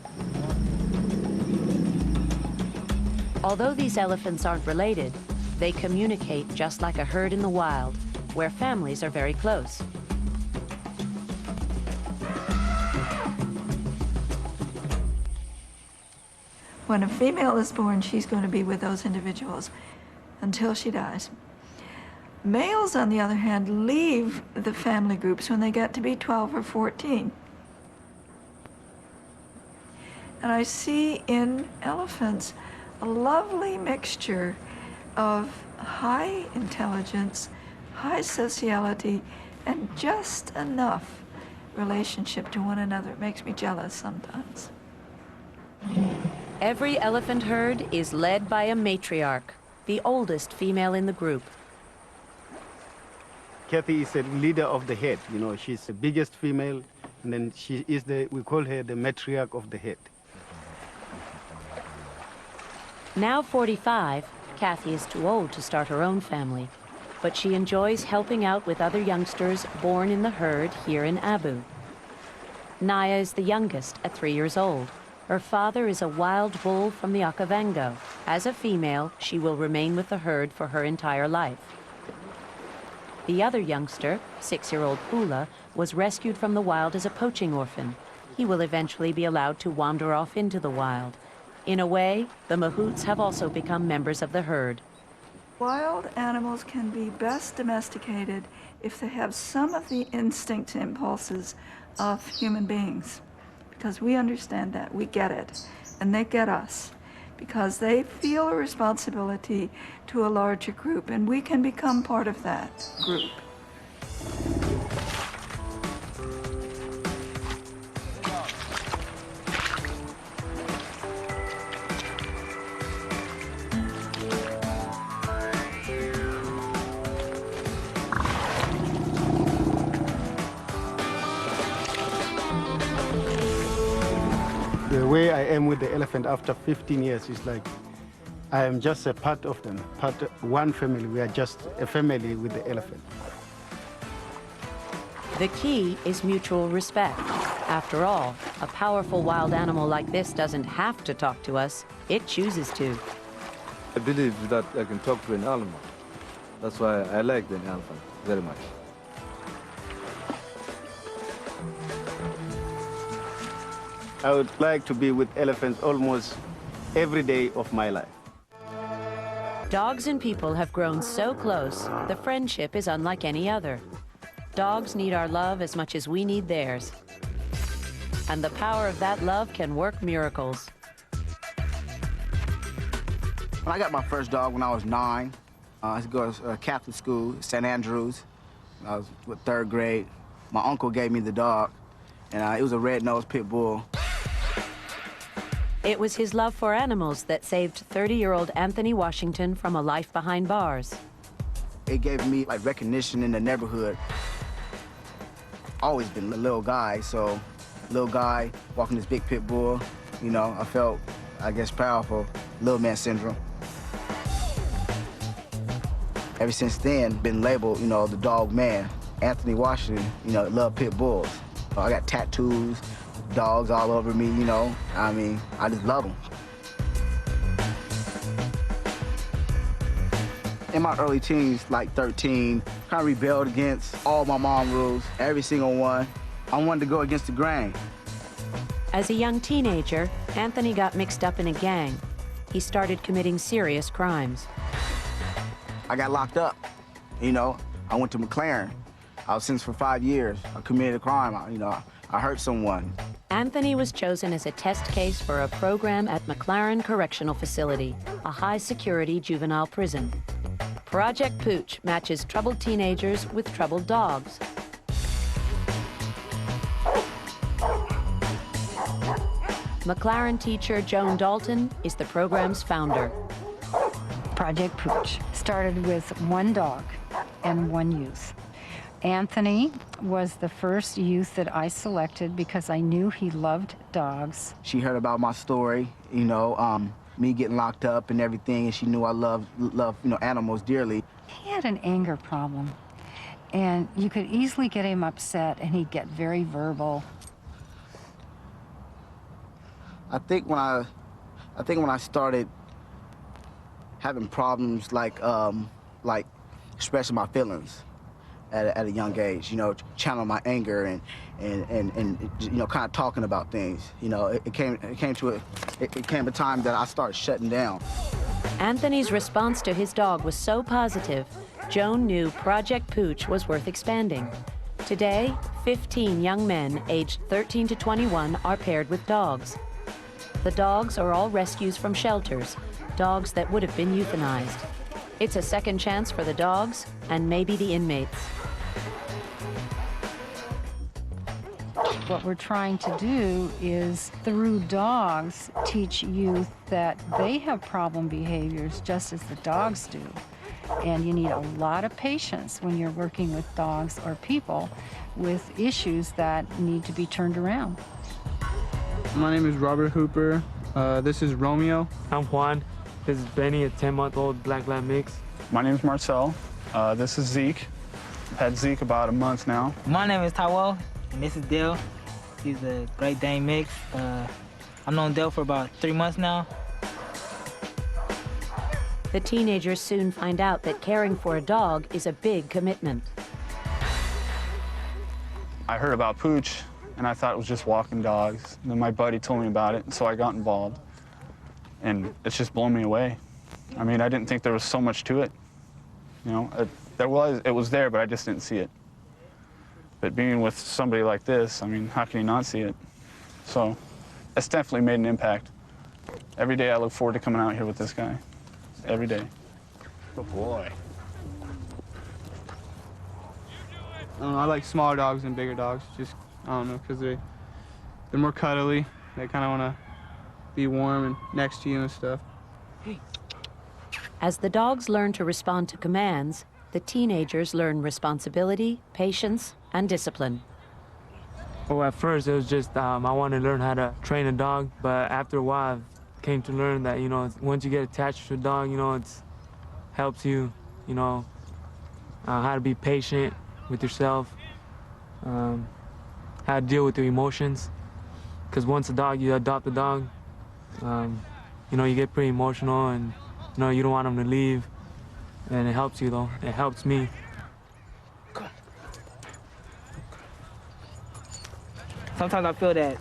S1: Although these elephants aren't related, they communicate just like a herd in the wild, where families are very close.
S18: When a female is born, she's going to be with those individuals until she dies. Males, on the other hand, leave the family groups when they get to be 12 or 14. And I see in elephants a lovely mixture of high intelligence, high sociality, and just enough relationship to one another. It makes me jealous sometimes.
S1: Every elephant herd is led by a matriarch, the oldest female in the group.
S21: Kathy is a leader of the head, you know, she's the biggest female, and then she is we call her the matriarch of the head.
S1: Now 45, Kathy is too old to start her own family, but she enjoys helping out with other youngsters born in the herd here in Abu. Naya is the youngest at 3 years old. Her father is a wild bull from the Okavango. As a female, she will remain with the herd for her entire life. The other youngster, 6-year-old Pula, was rescued from the wild as a poaching orphan. He will eventually be allowed to wander off into the wild. In a way, the mahouts have also become members of the herd.
S18: Wild animals can be best domesticated if they have some of the instincts and impulses of human beings. Because we understand that, we get it, and they get us. Because they feel a responsibility to a larger group, and we can become part of that group.
S21: The way I am with the elephant after 15 years is like I am just a part of them, one family. We are just a family with the elephant.
S1: The key is mutual respect. After all, a powerful wild animal like this doesn't have to talk to us. It chooses to.
S19: I believe that I can talk to an animal. That's why I like the elephant very much.
S21: I would like to be with elephants almost every day of my life.
S1: Dogs and people have grown so close, the friendship is unlike any other. Dogs need our love as much as we need theirs. And the power of that love can work miracles.
S2: When I got my first dog when I was 9, I used to go to Catholic school, St. Andrews. I was with 3rd grade. My uncle gave me the dog, and it was a red-nosed pit bull.
S1: It was his love for animals that saved 30-year-old Anthony Washington from a life behind bars.
S2: It gave me like recognition in the neighborhood. Always been a little guy, so little guy walking this big pit bull, you know, I felt, I guess, powerful, little man syndrome. Ever since then, been labeled, you know, the dog man. Anthony Washington, you know, loved pit bulls. I got tattoos, dogs all over me, you know. I mean, I just love them. In my early teens, like 13, kind of rebelled against all my mom rules, every single one. I wanted to go against the grain.
S1: As a young teenager, Anthony got mixed up in a gang. He started committing serious crimes.
S2: I got locked up, you know. I went to McLaren. I was sentenced for 5 years. I committed a crime, you know, I hurt someone.
S1: Anthony was chosen as a test case for a program at McLaren Correctional Facility, a high-security juvenile prison. Project Pooch matches troubled teenagers with troubled dogs. McLaren teacher Joan Dalton is the program's founder.
S3: Project Pooch started with one dog and one youth. Anthony was the first youth that I selected because I knew he loved dogs.
S2: She heard about my story, you know, me getting locked up and everything, and she knew I love, you know, animals dearly.
S3: He had an anger problem, and you could easily get him upset, and he'd get very verbal.
S2: I think when I started having problems like expressing my feelings at a young age, you know, channel my anger and you know, kind of talking about things. You know, it came a time that I started shutting down.
S1: Anthony's response to his dog was so positive, Joan knew Project Pooch was worth expanding. Today, 15 young men aged 13 to 21 are paired with dogs. The dogs are all rescues from shelters, dogs that would have been euthanized. It's a second chance for the dogs and maybe the inmates.
S3: What we're trying to do is, through dogs, teach youth that they have problem behaviors just as the dogs do. And you need a lot of patience when you're working with dogs or people with issues that need to be turned around.
S9: My name is Robert Hooper. This is Romeo. I'm Juan. This is Benny, a 10-month-old black lab mix.
S23: My name is Marcel. This is Zeke. I've had Zeke about a month now.
S25: My name is Tywell, and this is Dale. He's a Great Dane mix. I've known Dale for about 3 months now.
S1: The teenagers soon find out that caring for a dog is a big commitment.
S23: I heard about Pooch, and I thought it was just walking dogs. And then my buddy told me about it, and so I got involved. And it's just blown me away. I mean, I didn't think there was so much to it. You know, it was there, but I just didn't see it. But being with somebody like this, I mean, how can you not see it? So it's definitely made an impact. Every day I look forward to coming out here with this guy. Every day.
S9: Good boy. I like smaller dogs than bigger dogs. Just, I don't know, because they're more cuddly. They kind of want to be warm and next to you and stuff.
S1: As the dogs learn to respond to commands, the teenagers learn responsibility, patience, and discipline.
S9: Well, at first it was just I wanted to learn how to train a dog, but after a while I came to learn that, you know, once you get attached to a dog, you know, it helps you, you know, how to be patient with yourself, how to deal with your emotions. Because once you adopt a dog, you know, you get pretty emotional and, you know, you don't want them to leave. And it helps you, though. It helps me.
S25: Sometimes I feel that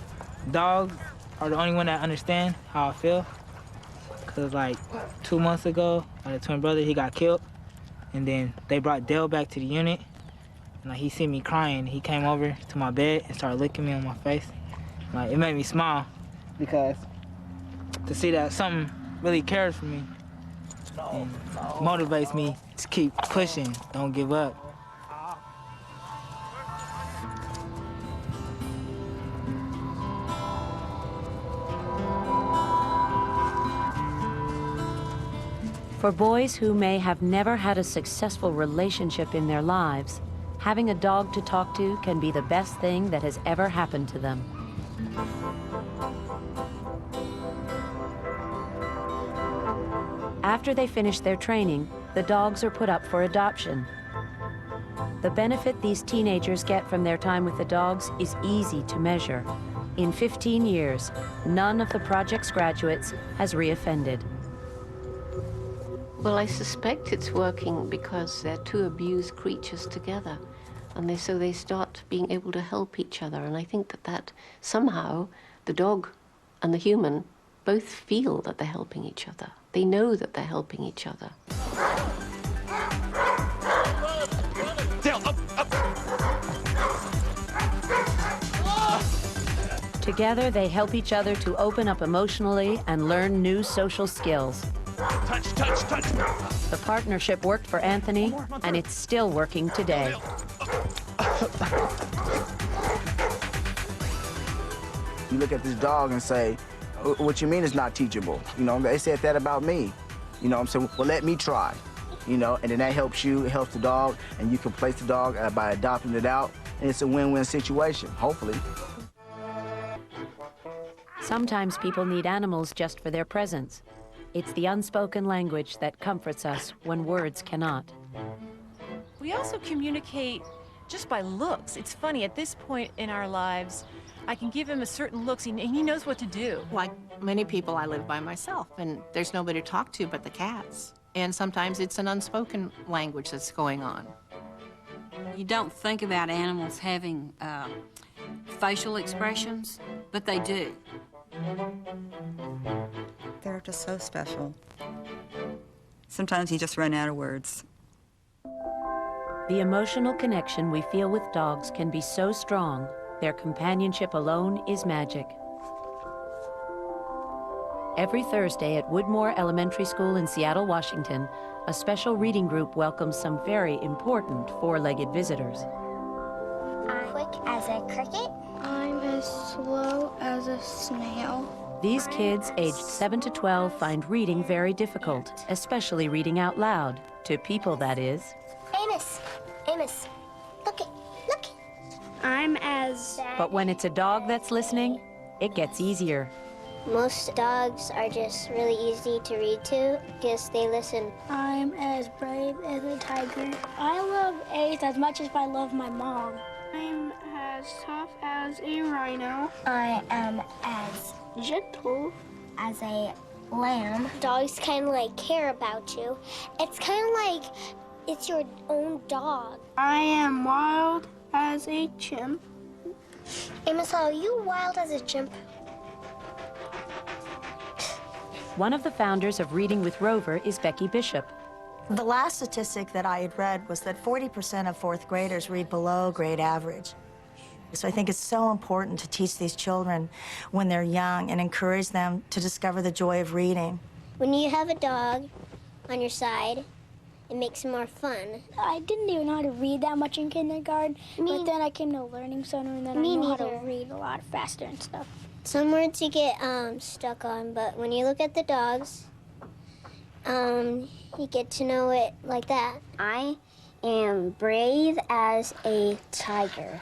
S25: dogs are the only one that understand how I feel. Cause like 2 months ago, my twin brother, he got killed. And then they brought Dale back to the unit. And like, he seen me crying. He came over to my bed and started licking me on my face. Like, it made me smile because to see that something really cares for me and motivates me to keep pushing, don't give up.
S1: For boys who may have never had a successful relationship in their lives, having a dog to talk to can be the best thing that has ever happened to them. After they finish their training, the dogs are put up for adoption. The benefit these teenagers get from their time with the dogs is easy to measure. In 15 years, none of the project's graduates has reoffended.
S15: Well, I suspect it's working because they're two abused creatures together, and so they start being able to help each other. And I think that somehow the dog and the human both feel that they're helping each other. They know that they're helping each other.
S7: Dale, up!
S1: Together, they help each other to open up emotionally and learn new social skills.
S7: Touch, touch, touch!
S1: The partnership worked for Anthony, and it's still working today.
S2: You look at this dog and say, what you mean it's not teachable? You know, they said that about me. You know what I'm saying? Well, let me try. You know, and then that helps you, it helps the dog, and you can place the dog by adopting it out, and it's a win-win situation, hopefully.
S1: Sometimes people need animals just for their presence. It's the unspoken language that comforts us when words cannot.
S4: We also communicate just by looks. It's funny, at this point in our lives, I can give him a certain looks and he knows what to do.
S12: Like many people, I live by myself, and there's nobody to talk to but the cats. And sometimes it's an unspoken language that's going on.
S8: You don't think about animals having facial expressions, but they do.
S10: They're just so special. Sometimes you just run out of words.
S1: The emotional connection we feel with dogs can be so strong, their companionship alone is magic. Every Thursday at Woodmore Elementary School in Seattle, Washington, a special reading group welcomes some very important four-legged visitors.
S11: I'm quick as a cricket. I'm as slow as a snail.
S1: These kids, aged 7 to 12, find reading very difficult, especially reading out loud, to people, that is.
S11: Amos, look it. I'm as...
S1: But when it's a dog that's listening, it gets easier.
S11: Most dogs are just really easy to read to because they listen. I'm as brave as a tiger. I love Ace as much as I love my mom. I'm as tough as a rhino. I am as gentle as a lamb. Dogs kind of like care about you. It's kind of like it's your own dog. I am wild as a chimp. Amos, are you wild as a chimp?
S1: One of the founders of Reading with Rover is Becky Bishop.
S24: The last statistic that I had read was that 40% of fourth graders read below grade average. So I think it's so important to teach these children when they're young and encourage them to discover the joy of reading.
S11: When you have a dog on your side, it makes it more fun. I didn't even know how to read that much in kindergarten, but then I came to Learning Center and then I know how to read a lot faster and stuff. Some words you get stuck on, but when you look at the dogs, you get to know it like that. I am brave as a tiger.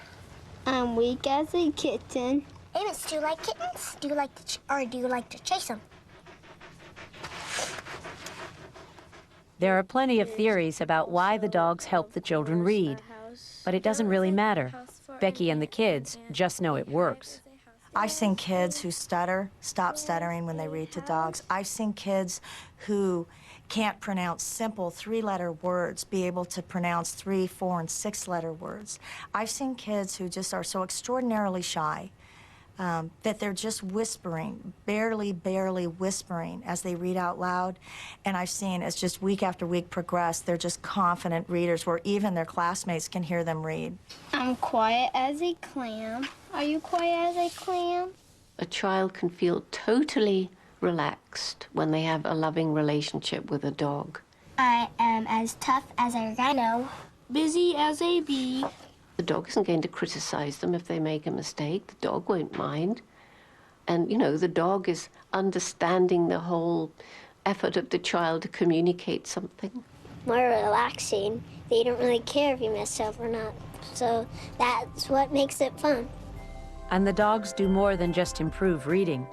S11: I'm weak as a kitten. Amos, do you like kittens? Do you like to chase them?
S1: There are plenty of theories about why the dogs help the children read, but it doesn't really matter. Becky and the kids just know it works.
S24: I've seen kids who stutter stop stuttering when they read to dogs. I've seen kids who can't pronounce simple 3-letter words be able to pronounce 3, 4, and 6-letter words. I've seen kids who just are so extraordinarily shy that they're just whispering, barely whispering as they read out loud. And I've seen as just week after week progress, they're just confident readers where even their classmates can hear them read.
S11: I'm quiet as a clam. Are you quiet as a clam?
S15: A child can feel totally relaxed when they have a loving relationship with a dog.
S11: I am as tough as a rhino, busy as a bee.
S15: The dog isn't going to criticize them if they make a mistake. The dog won't mind. And, you know, the dog is understanding the whole effort of the child to communicate something.
S11: More relaxing. They don't really care if you mess up or not. So that's what makes it fun.
S1: And the dogs do more than just improve reading.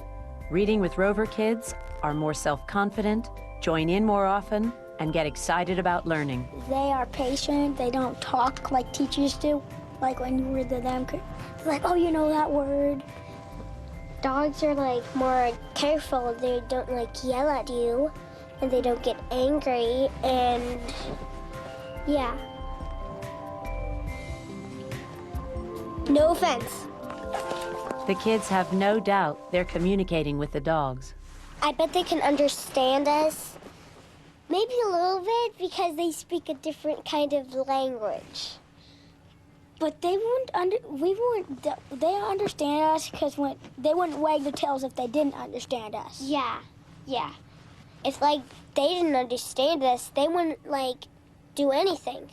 S1: Reading with Rover kids are more self-confident, join in more often, and get excited about learning.
S11: They are patient. They don't talk like teachers do. Like when you read to them, like, oh, you know that word. Dogs are like more careful. They don't like yell at you, and they don't get angry, and yeah. No offense.
S1: The kids have no doubt they're communicating with the dogs.
S11: I bet they can understand us. Maybe a little bit because they speak a different kind of language. But they they understand us because they wouldn't wag their tails if they didn't understand us. Yeah, yeah. If like they didn't understand us, they wouldn't like do anything.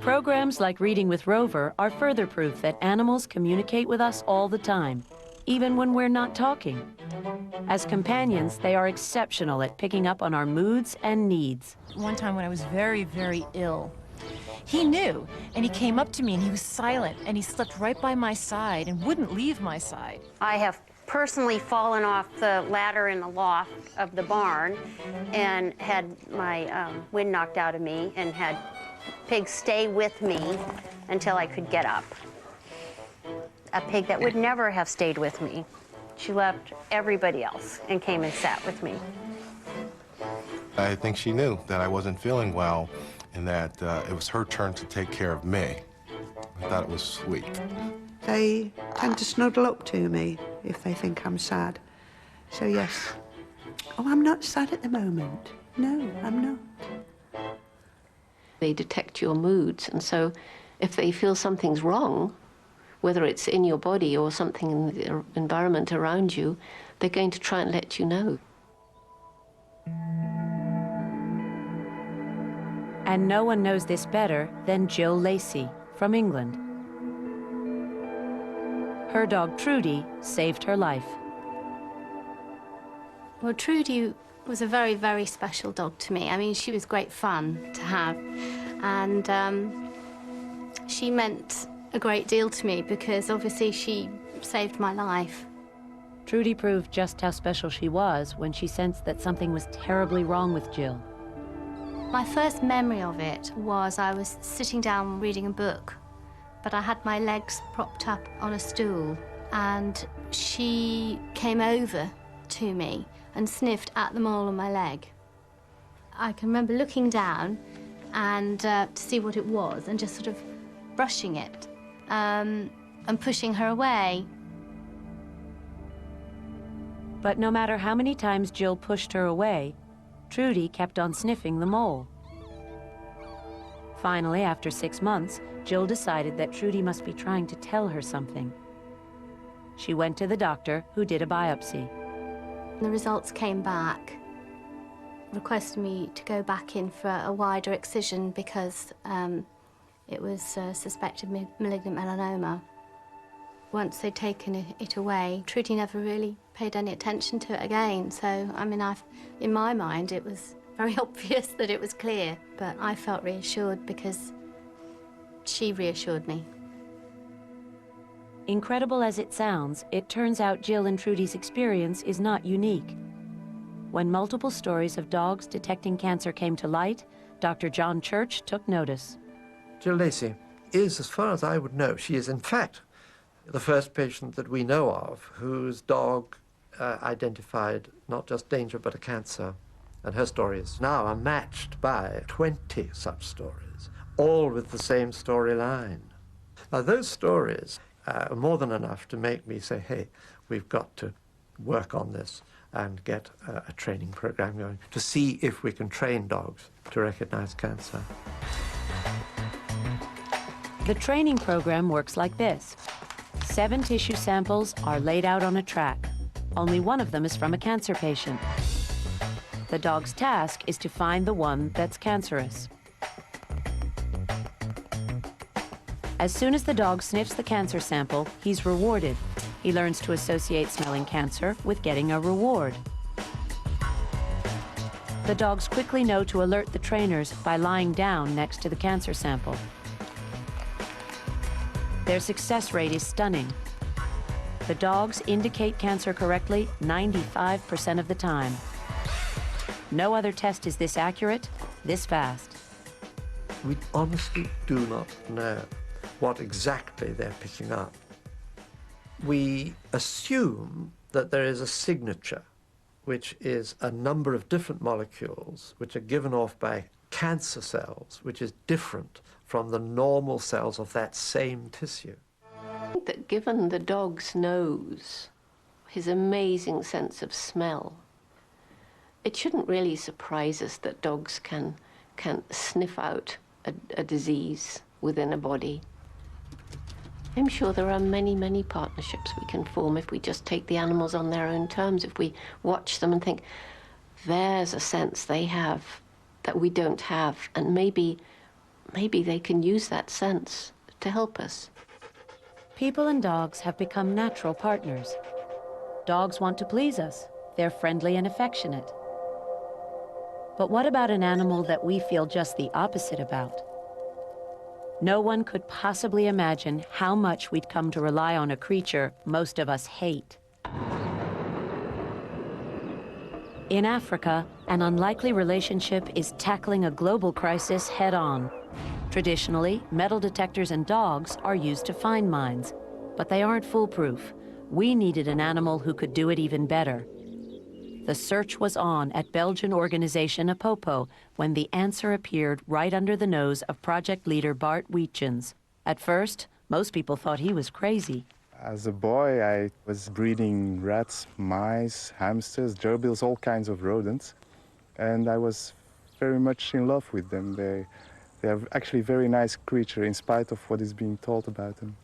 S1: Programs like Reading with Rover are further proof that animals communicate with us all the time, even when we're not talking. As companions, they are exceptional at picking up on our moods and needs.
S4: One time when I was very, very ill, he knew, and he came up to me and he was silent, and he slept right by my side and wouldn't leave my side.
S6: I have personally fallen off the ladder in the loft of the barn and had my wind knocked out of me and had Pig stay with me until I could get up. A pig that would never have stayed with me. She left everybody else and came and sat with me.
S5: I think she knew that I wasn't feeling well and that it was her turn to take care of me. I thought it was sweet.
S13: They tend to snuggle up to me if they think I'm sad. So yes. Oh, I'm not sad at the moment. No, I'm not.
S15: They detect your moods, and so if they feel something's wrong, whether it's in your body or something in the environment around you, they're going to try and let you know.
S1: And no one knows this better than Jill Lacey from England. Her dog Trudy saved her life.
S14: Well, Trudy was a very, very special dog to me. I mean, she was great fun to have, and she meant a great deal to me because obviously she saved my life.
S1: Trudy proved just how special she was when she sensed that something was terribly wrong with Jill.
S14: My first memory of it was I was sitting down reading a book, but I had my legs propped up on a stool, and she came over to me and sniffed at the mole on my leg. I can remember looking down and to see what it was and just sort of brushing it and pushing her away.
S1: But no matter how many times Jill pushed her away, Trudy kept on sniffing the mole. Finally, after 6 months, Jill decided that Trudy must be trying to tell her something. She went to the doctor, who did a biopsy.
S14: The results came back, requested me to go back in for a wider excision because it was suspected malignant melanoma. Once they'd taken it away, Trudy never really paid any attention to it again. So, I mean, in my mind, it was very obvious that it was clear, but I felt reassured because she reassured me.
S1: Incredible as it sounds, it turns out Jill and Trudy's experience is not unique. When multiple stories of dogs detecting cancer came to light, Dr. John Church took notice.
S16: Jill Lacey is, as far as I would know, she is in fact the first patient that we know of whose dog identified not just danger but a cancer. And her stories now are matched by 20 such stories, all with the same storyline. Now, those stories are more than enough to make me say, hey, we've got to work on this and get a training program going to see if we can train dogs to recognize cancer.
S1: The training program works like this. 7 tissue samples are laid out on a track. Only one of them is from a cancer patient. The dog's task is to find the one that's cancerous. As soon as the dog sniffs the cancer sample, he's rewarded. He learns to associate smelling cancer with getting a reward. The dogs quickly know to alert the trainers by lying down next to the cancer sample. Their success rate is stunning. The dogs indicate cancer correctly 95% of the time. No other test is this accurate, this fast.
S16: We honestly do not know what exactly they're picking up. We assume that there is a signature, which is a number of different molecules which are given off by cancer cells, which is different from the normal cells of that same tissue.
S15: I think that given the dog's nose, his amazing sense of smell, it shouldn't really surprise us that dogs can sniff out a disease within a body. I'm sure there are many, many partnerships we can form if we just take the animals on their own terms, if we watch them and think, there's a sense they have that we don't have, and maybe they can use that sense to help us.
S1: People and dogs have become natural partners. Dogs want to please us. They're friendly and affectionate. But what about an animal that we feel just the opposite about? No one could possibly imagine how much we'd come to rely on a creature most of us hate. In Africa, an unlikely relationship is tackling a global crisis head-on. Traditionally, metal detectors and dogs are used to find mines, but they aren't foolproof. We needed an animal who could do it even better. The search was on at Belgian organization Apopo when the answer appeared right under the nose of project leader Bart Weetjens. At first, most people thought he was crazy.
S23: As a boy, I was breeding rats, mice, hamsters, gerbils, all kinds of rodents. And I was very much in love with them. They are actually very nice creatures in spite of what is being told about them.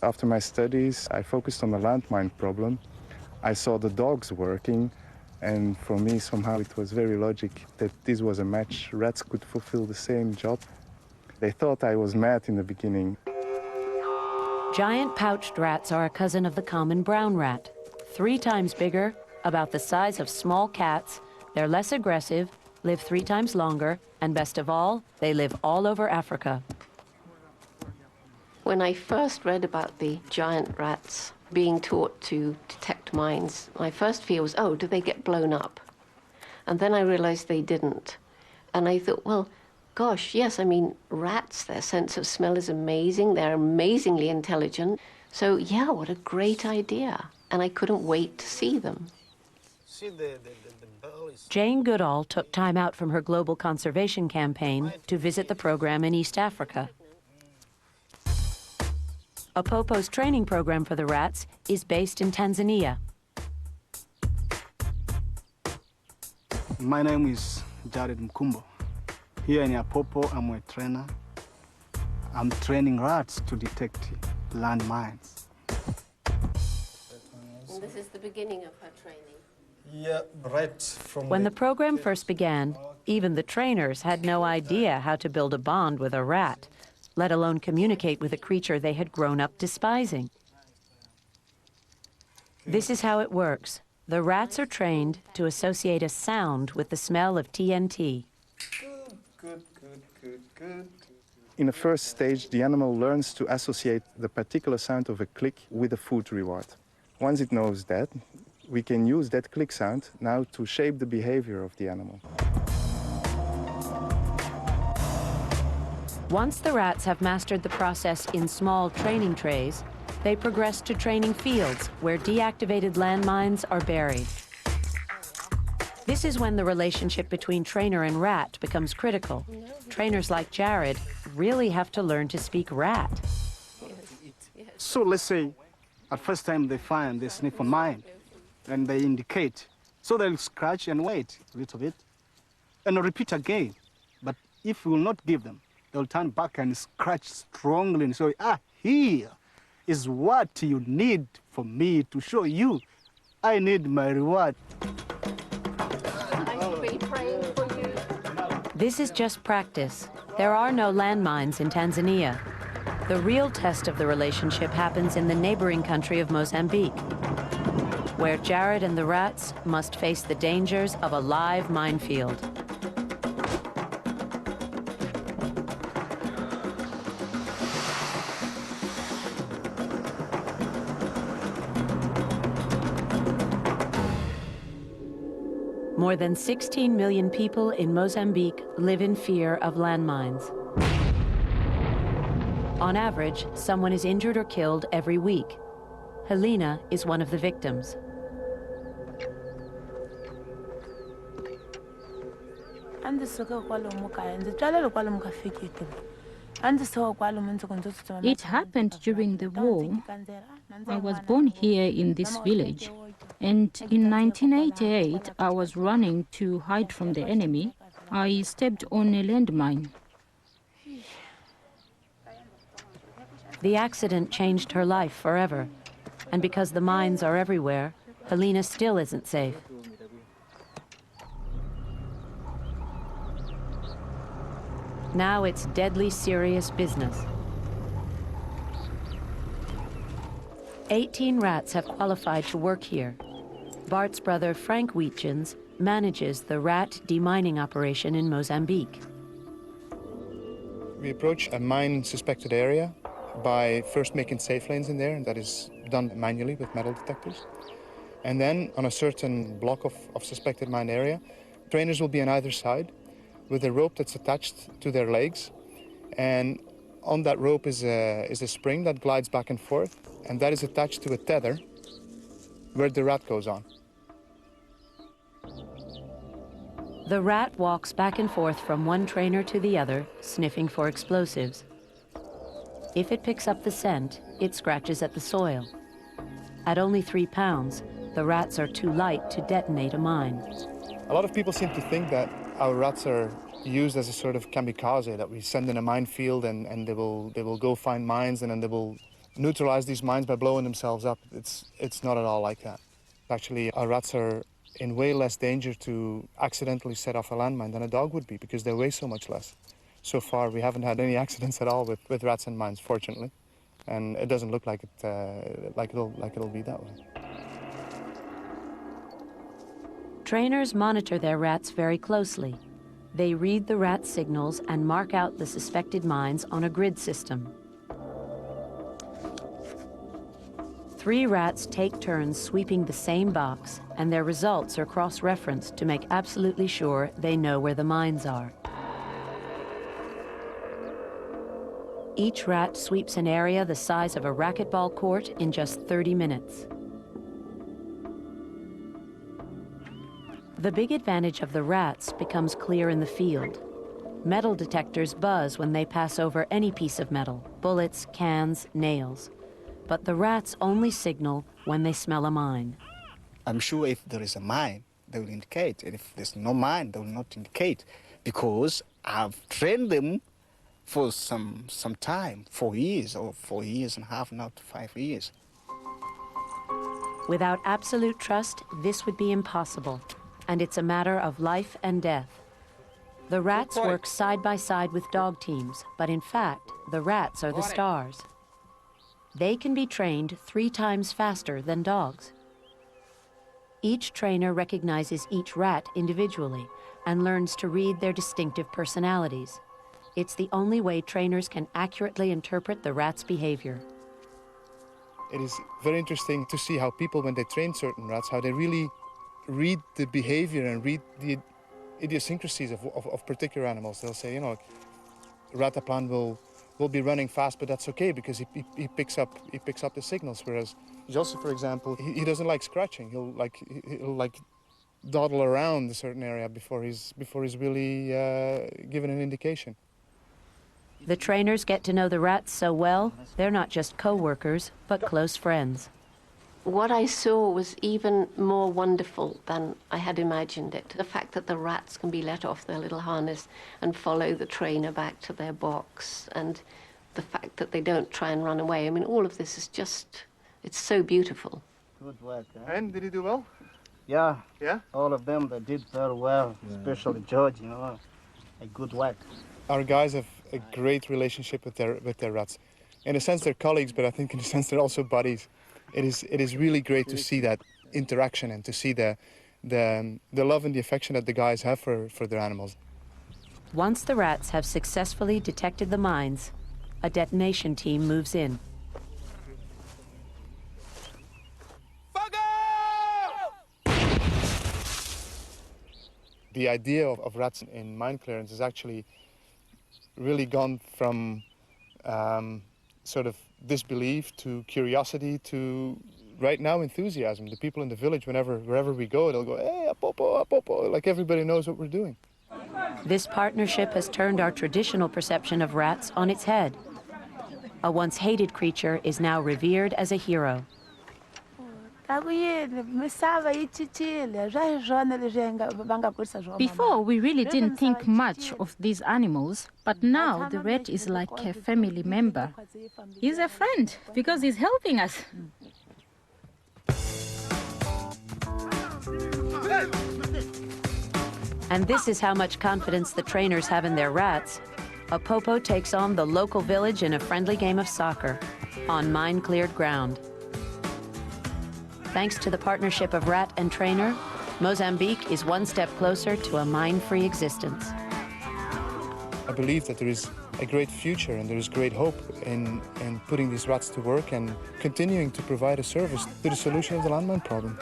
S23: After my studies, I focused on the landmine problem. I saw the dogs working, and for me, somehow it was very logical that this was a match. Rats could fulfill the same job. They thought I was mad in the beginning.
S1: Giant pouched rats are a cousin of the common brown rat. 3 times bigger, about the size of small cats. They're less aggressive, live 3 times longer, and best of all, they live all over Africa.
S15: When I first read about the giant rats being taught to detect mines, my first fear was, oh, do they get blown up? And then I realized they didn't. And I thought, well, gosh, yes, I mean, rats, their sense of smell is amazing. They're amazingly intelligent. So, yeah, what a great idea. And I couldn't wait to see them.
S1: Jane Goodall took time out from her global conservation campaign to visit the program in East Africa. Apopo's training program for the rats is based in Tanzania.
S21: My name is Jared Mkumbo. Here in Apopo, I'm a trainer. I'm training rats to detect landmines.
S15: And this is the beginning of her training.
S21: Yeah, right from
S1: When the program first began, even the trainers had no idea how to build a bond with a rat, let alone communicate with a creature they had grown up despising. This is how it works. The rats are trained to associate a sound with the smell of TNT.
S21: Good.
S23: In the first stage, the animal learns to associate the particular sound of a click with a food reward. Once it knows that, we can use that click sound now to shape the behavior of the animal.
S1: Once the rats have mastered the process in small training trays, They progress to training fields where deactivated landmines are buried. This is when the relationship between trainer and rat becomes critical. Trainers like Jared really have to learn to speak rat.
S21: So let's say at first time they find, they sniff a mine, and they indicate. So they'll scratch and wait a little bit, and repeat again. But if we will not give them, they'll turn back and scratch strongly and say, here is what you need for me to show you. I need my reward.
S15: I should be praying for you.
S1: This is just practice. There are no landmines in Tanzania. The real test of the relationship happens in the neighboring country of Mozambique, where Jared and the rats must face the dangers of a live minefield. More than 16 million people in Mozambique live in fear of landmines. On average, someone is injured or killed every week. Helena is one of the victims.
S17: It happened during the war. I was born here in this village, and in 1988 I was running to hide from the enemy. I stepped on a landmine.
S1: The accident changed her life forever, and because the mines are everywhere, Helena still isn't safe. Now it's deadly serious business. 18 rats have qualified to work here. Bart's brother Frank Weetjens manages the rat demining operation in Mozambique.
S18: We approach a mine-suspected area by first making safe lanes in there, and that is done manually with metal detectors. And then on a certain block of suspected mine area, trainers will be on either side with a rope that's attached to their legs. And on that rope is a spring that glides back and forth, and that is attached to a tether where the rat goes on.
S1: The rat walks back and forth from one trainer to the other, sniffing for explosives. If it picks up the scent, it scratches at the soil. At only 3 pounds, the rats are too light to detonate a mine.
S18: A lot of people seem to think that our rats are used as a sort of kamikaze, that we send in a minefield and they will go find mines and then they will neutralize these mines by blowing themselves up. It's not at all like that. Actually, our rats are in way less danger to accidentally set off a landmine than a dog would be because they weigh so much less. So far, we haven't had any accidents at all with rats and mines, fortunately, and it doesn't look like it'll be that way.
S1: Trainers monitor their rats very closely. They read the rat signals and mark out the suspected mines on a grid system. 3 rats take turns sweeping the same box, and their results are cross-referenced to make absolutely sure they know where the mines are. Each rat sweeps an area the size of a racquetball court in just 30 minutes. The big advantage of the rats becomes clear in the field. Metal detectors buzz when they pass over any piece of metal, bullets, cans, nails. But the rats only signal when they smell a mine.
S2: I'm sure if there is a mine, they will indicate. And if there's no mine, they will not indicate. Because I've trained them for some time, 4 years or 4 years and a half, now to 5 years.
S1: Without absolute trust, this would be impossible. And it's a matter of life and death. The rats work side by side with dog teams, but in fact, the rats are the stars. They can be trained 3 times faster than dogs. Each trainer recognizes each rat individually and learns to read their distinctive personalities. It's the only way trainers can accurately interpret the rat's behavior.
S18: It is very interesting to see how people, when they train certain rats, how they really read the behavior and read the idiosyncrasies of particular animals. They'll say, you know, rataplan will will be running fast, but that's okay because he picks up the signals. Whereas Joseph, for example, he doesn't like scratching. He'll like dawdle around a certain area before he's really given an indication.
S1: The trainers get to know the rats so well, they're not just co-workers, but close friends.
S15: What I saw was even more wonderful than I had imagined it. The fact that the rats can be let off their little harness and follow the trainer back to their box, and the fact that they don't try and run away. I mean, all of this is just, it's so beautiful.
S21: Good work.
S18: And did he do well?
S21: Yeah.
S18: Yeah?
S21: All of them, they did very well, especially George, you know, a good work.
S18: Our guys have a great relationship with their rats. In a sense, they're colleagues, but I think in a sense they're also buddies. It is really great to see that interaction and to see the love and the affection that the guys have for their animals.
S1: Once the rats have successfully detected the mines, a detonation team moves in.
S18: The idea of rats in mine clearance has actually really gone from sort of disbelief to curiosity to, right now, enthusiasm. The people in the village, wherever we go, they'll go, hey, apopo, apopo, like everybody knows what we're doing.
S1: This partnership has turned our traditional perception of rats on its head. A once hated creature is now revered as a hero.
S17: Before, we really didn't think much of these animals, but now the rat is like a family member. He's a friend because he's helping us.
S1: And this is how much confidence the trainers have in their rats. Apopo takes on the local village in a friendly game of soccer on mine-cleared ground. Thanks to the partnership of rat and trainer, Mozambique is one step closer to a mine-free existence.
S18: I believe that there is a great future and there is great hope in putting these rats to work and continuing to provide a service to the solution of the landmine problem.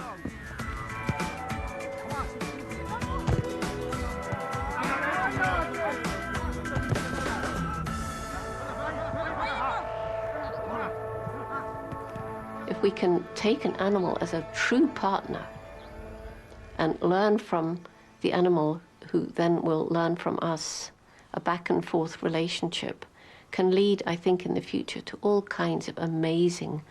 S15: If we can take an animal as a true partner and learn from the animal, who then will learn from us, a back and forth relationship can lead, I think, in the future to all kinds of amazing,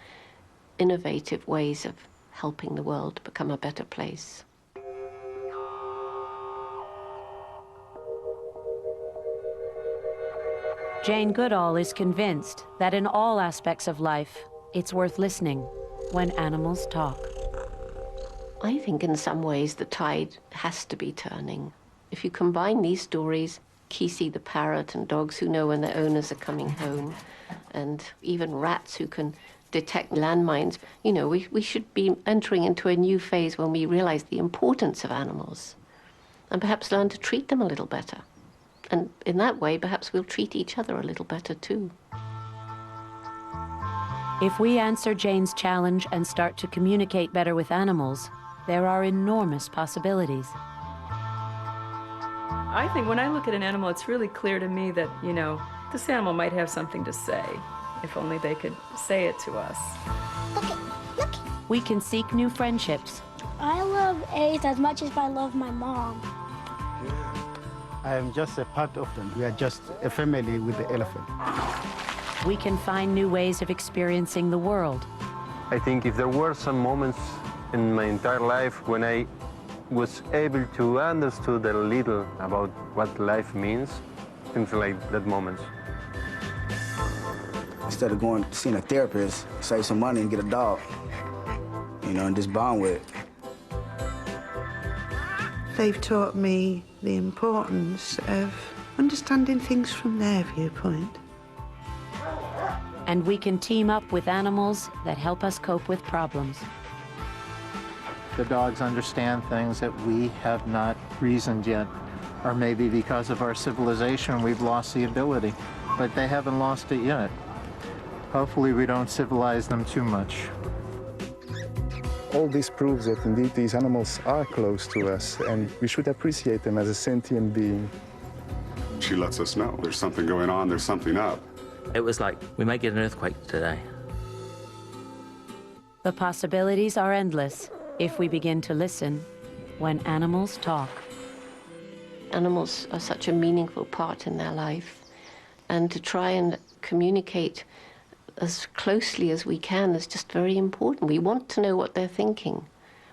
S15: innovative ways of helping the world become a better place.
S1: Jane Goodall is convinced that in all aspects of life, it's worth listening when animals talk.
S15: I think in some ways the tide has to be turning. If you combine these stories, Kisi the parrot and dogs who know when their owners are coming home, and even rats who can detect landmines, you know, we should be entering into a new phase when we realize the importance of animals and perhaps learn to treat them a little better. And in that way, perhaps we'll treat each other a little better too.
S1: If we answer Jane's challenge and start to communicate better with animals, there are enormous possibilities.
S3: I think when I look at an animal, it's really clear to me that, you know, this animal might have something to say, if only they could say it to us.
S1: We can seek new friendships.
S11: I love apes as much as I love my mom.
S21: I am just a part of them. We are just a family with the elephant.
S1: We can find new ways of experiencing the world.
S9: I think if there were some moments in my entire life when I was able to understand a little about what life means, things like that moments.
S2: Instead of going seeing a therapist, save some money and get a dog, you know, and just bond with it.
S13: They've taught me the importance of understanding things from their viewpoint.
S1: And we can team up with animals that help us cope with problems.
S19: The dogs understand things that we have not reasoned yet, or maybe because of our civilization we've lost the ability, but they haven't lost it yet. Hopefully we don't civilize them too much.
S18: All this proves that indeed these animals are close to us and we should appreciate them as a sentient being.
S20: She lets us know there's something going on, there's something up.
S7: It was like, we may get an earthquake today.
S1: The possibilities are endless if we begin to listen when animals talk.
S15: Animals are such a meaningful part in their life, and to try and communicate as closely as we can is just very important. We want to know what they're thinking.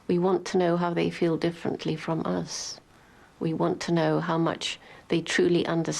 S15: We want to know how they feel differently from us. We want to know how much they truly understand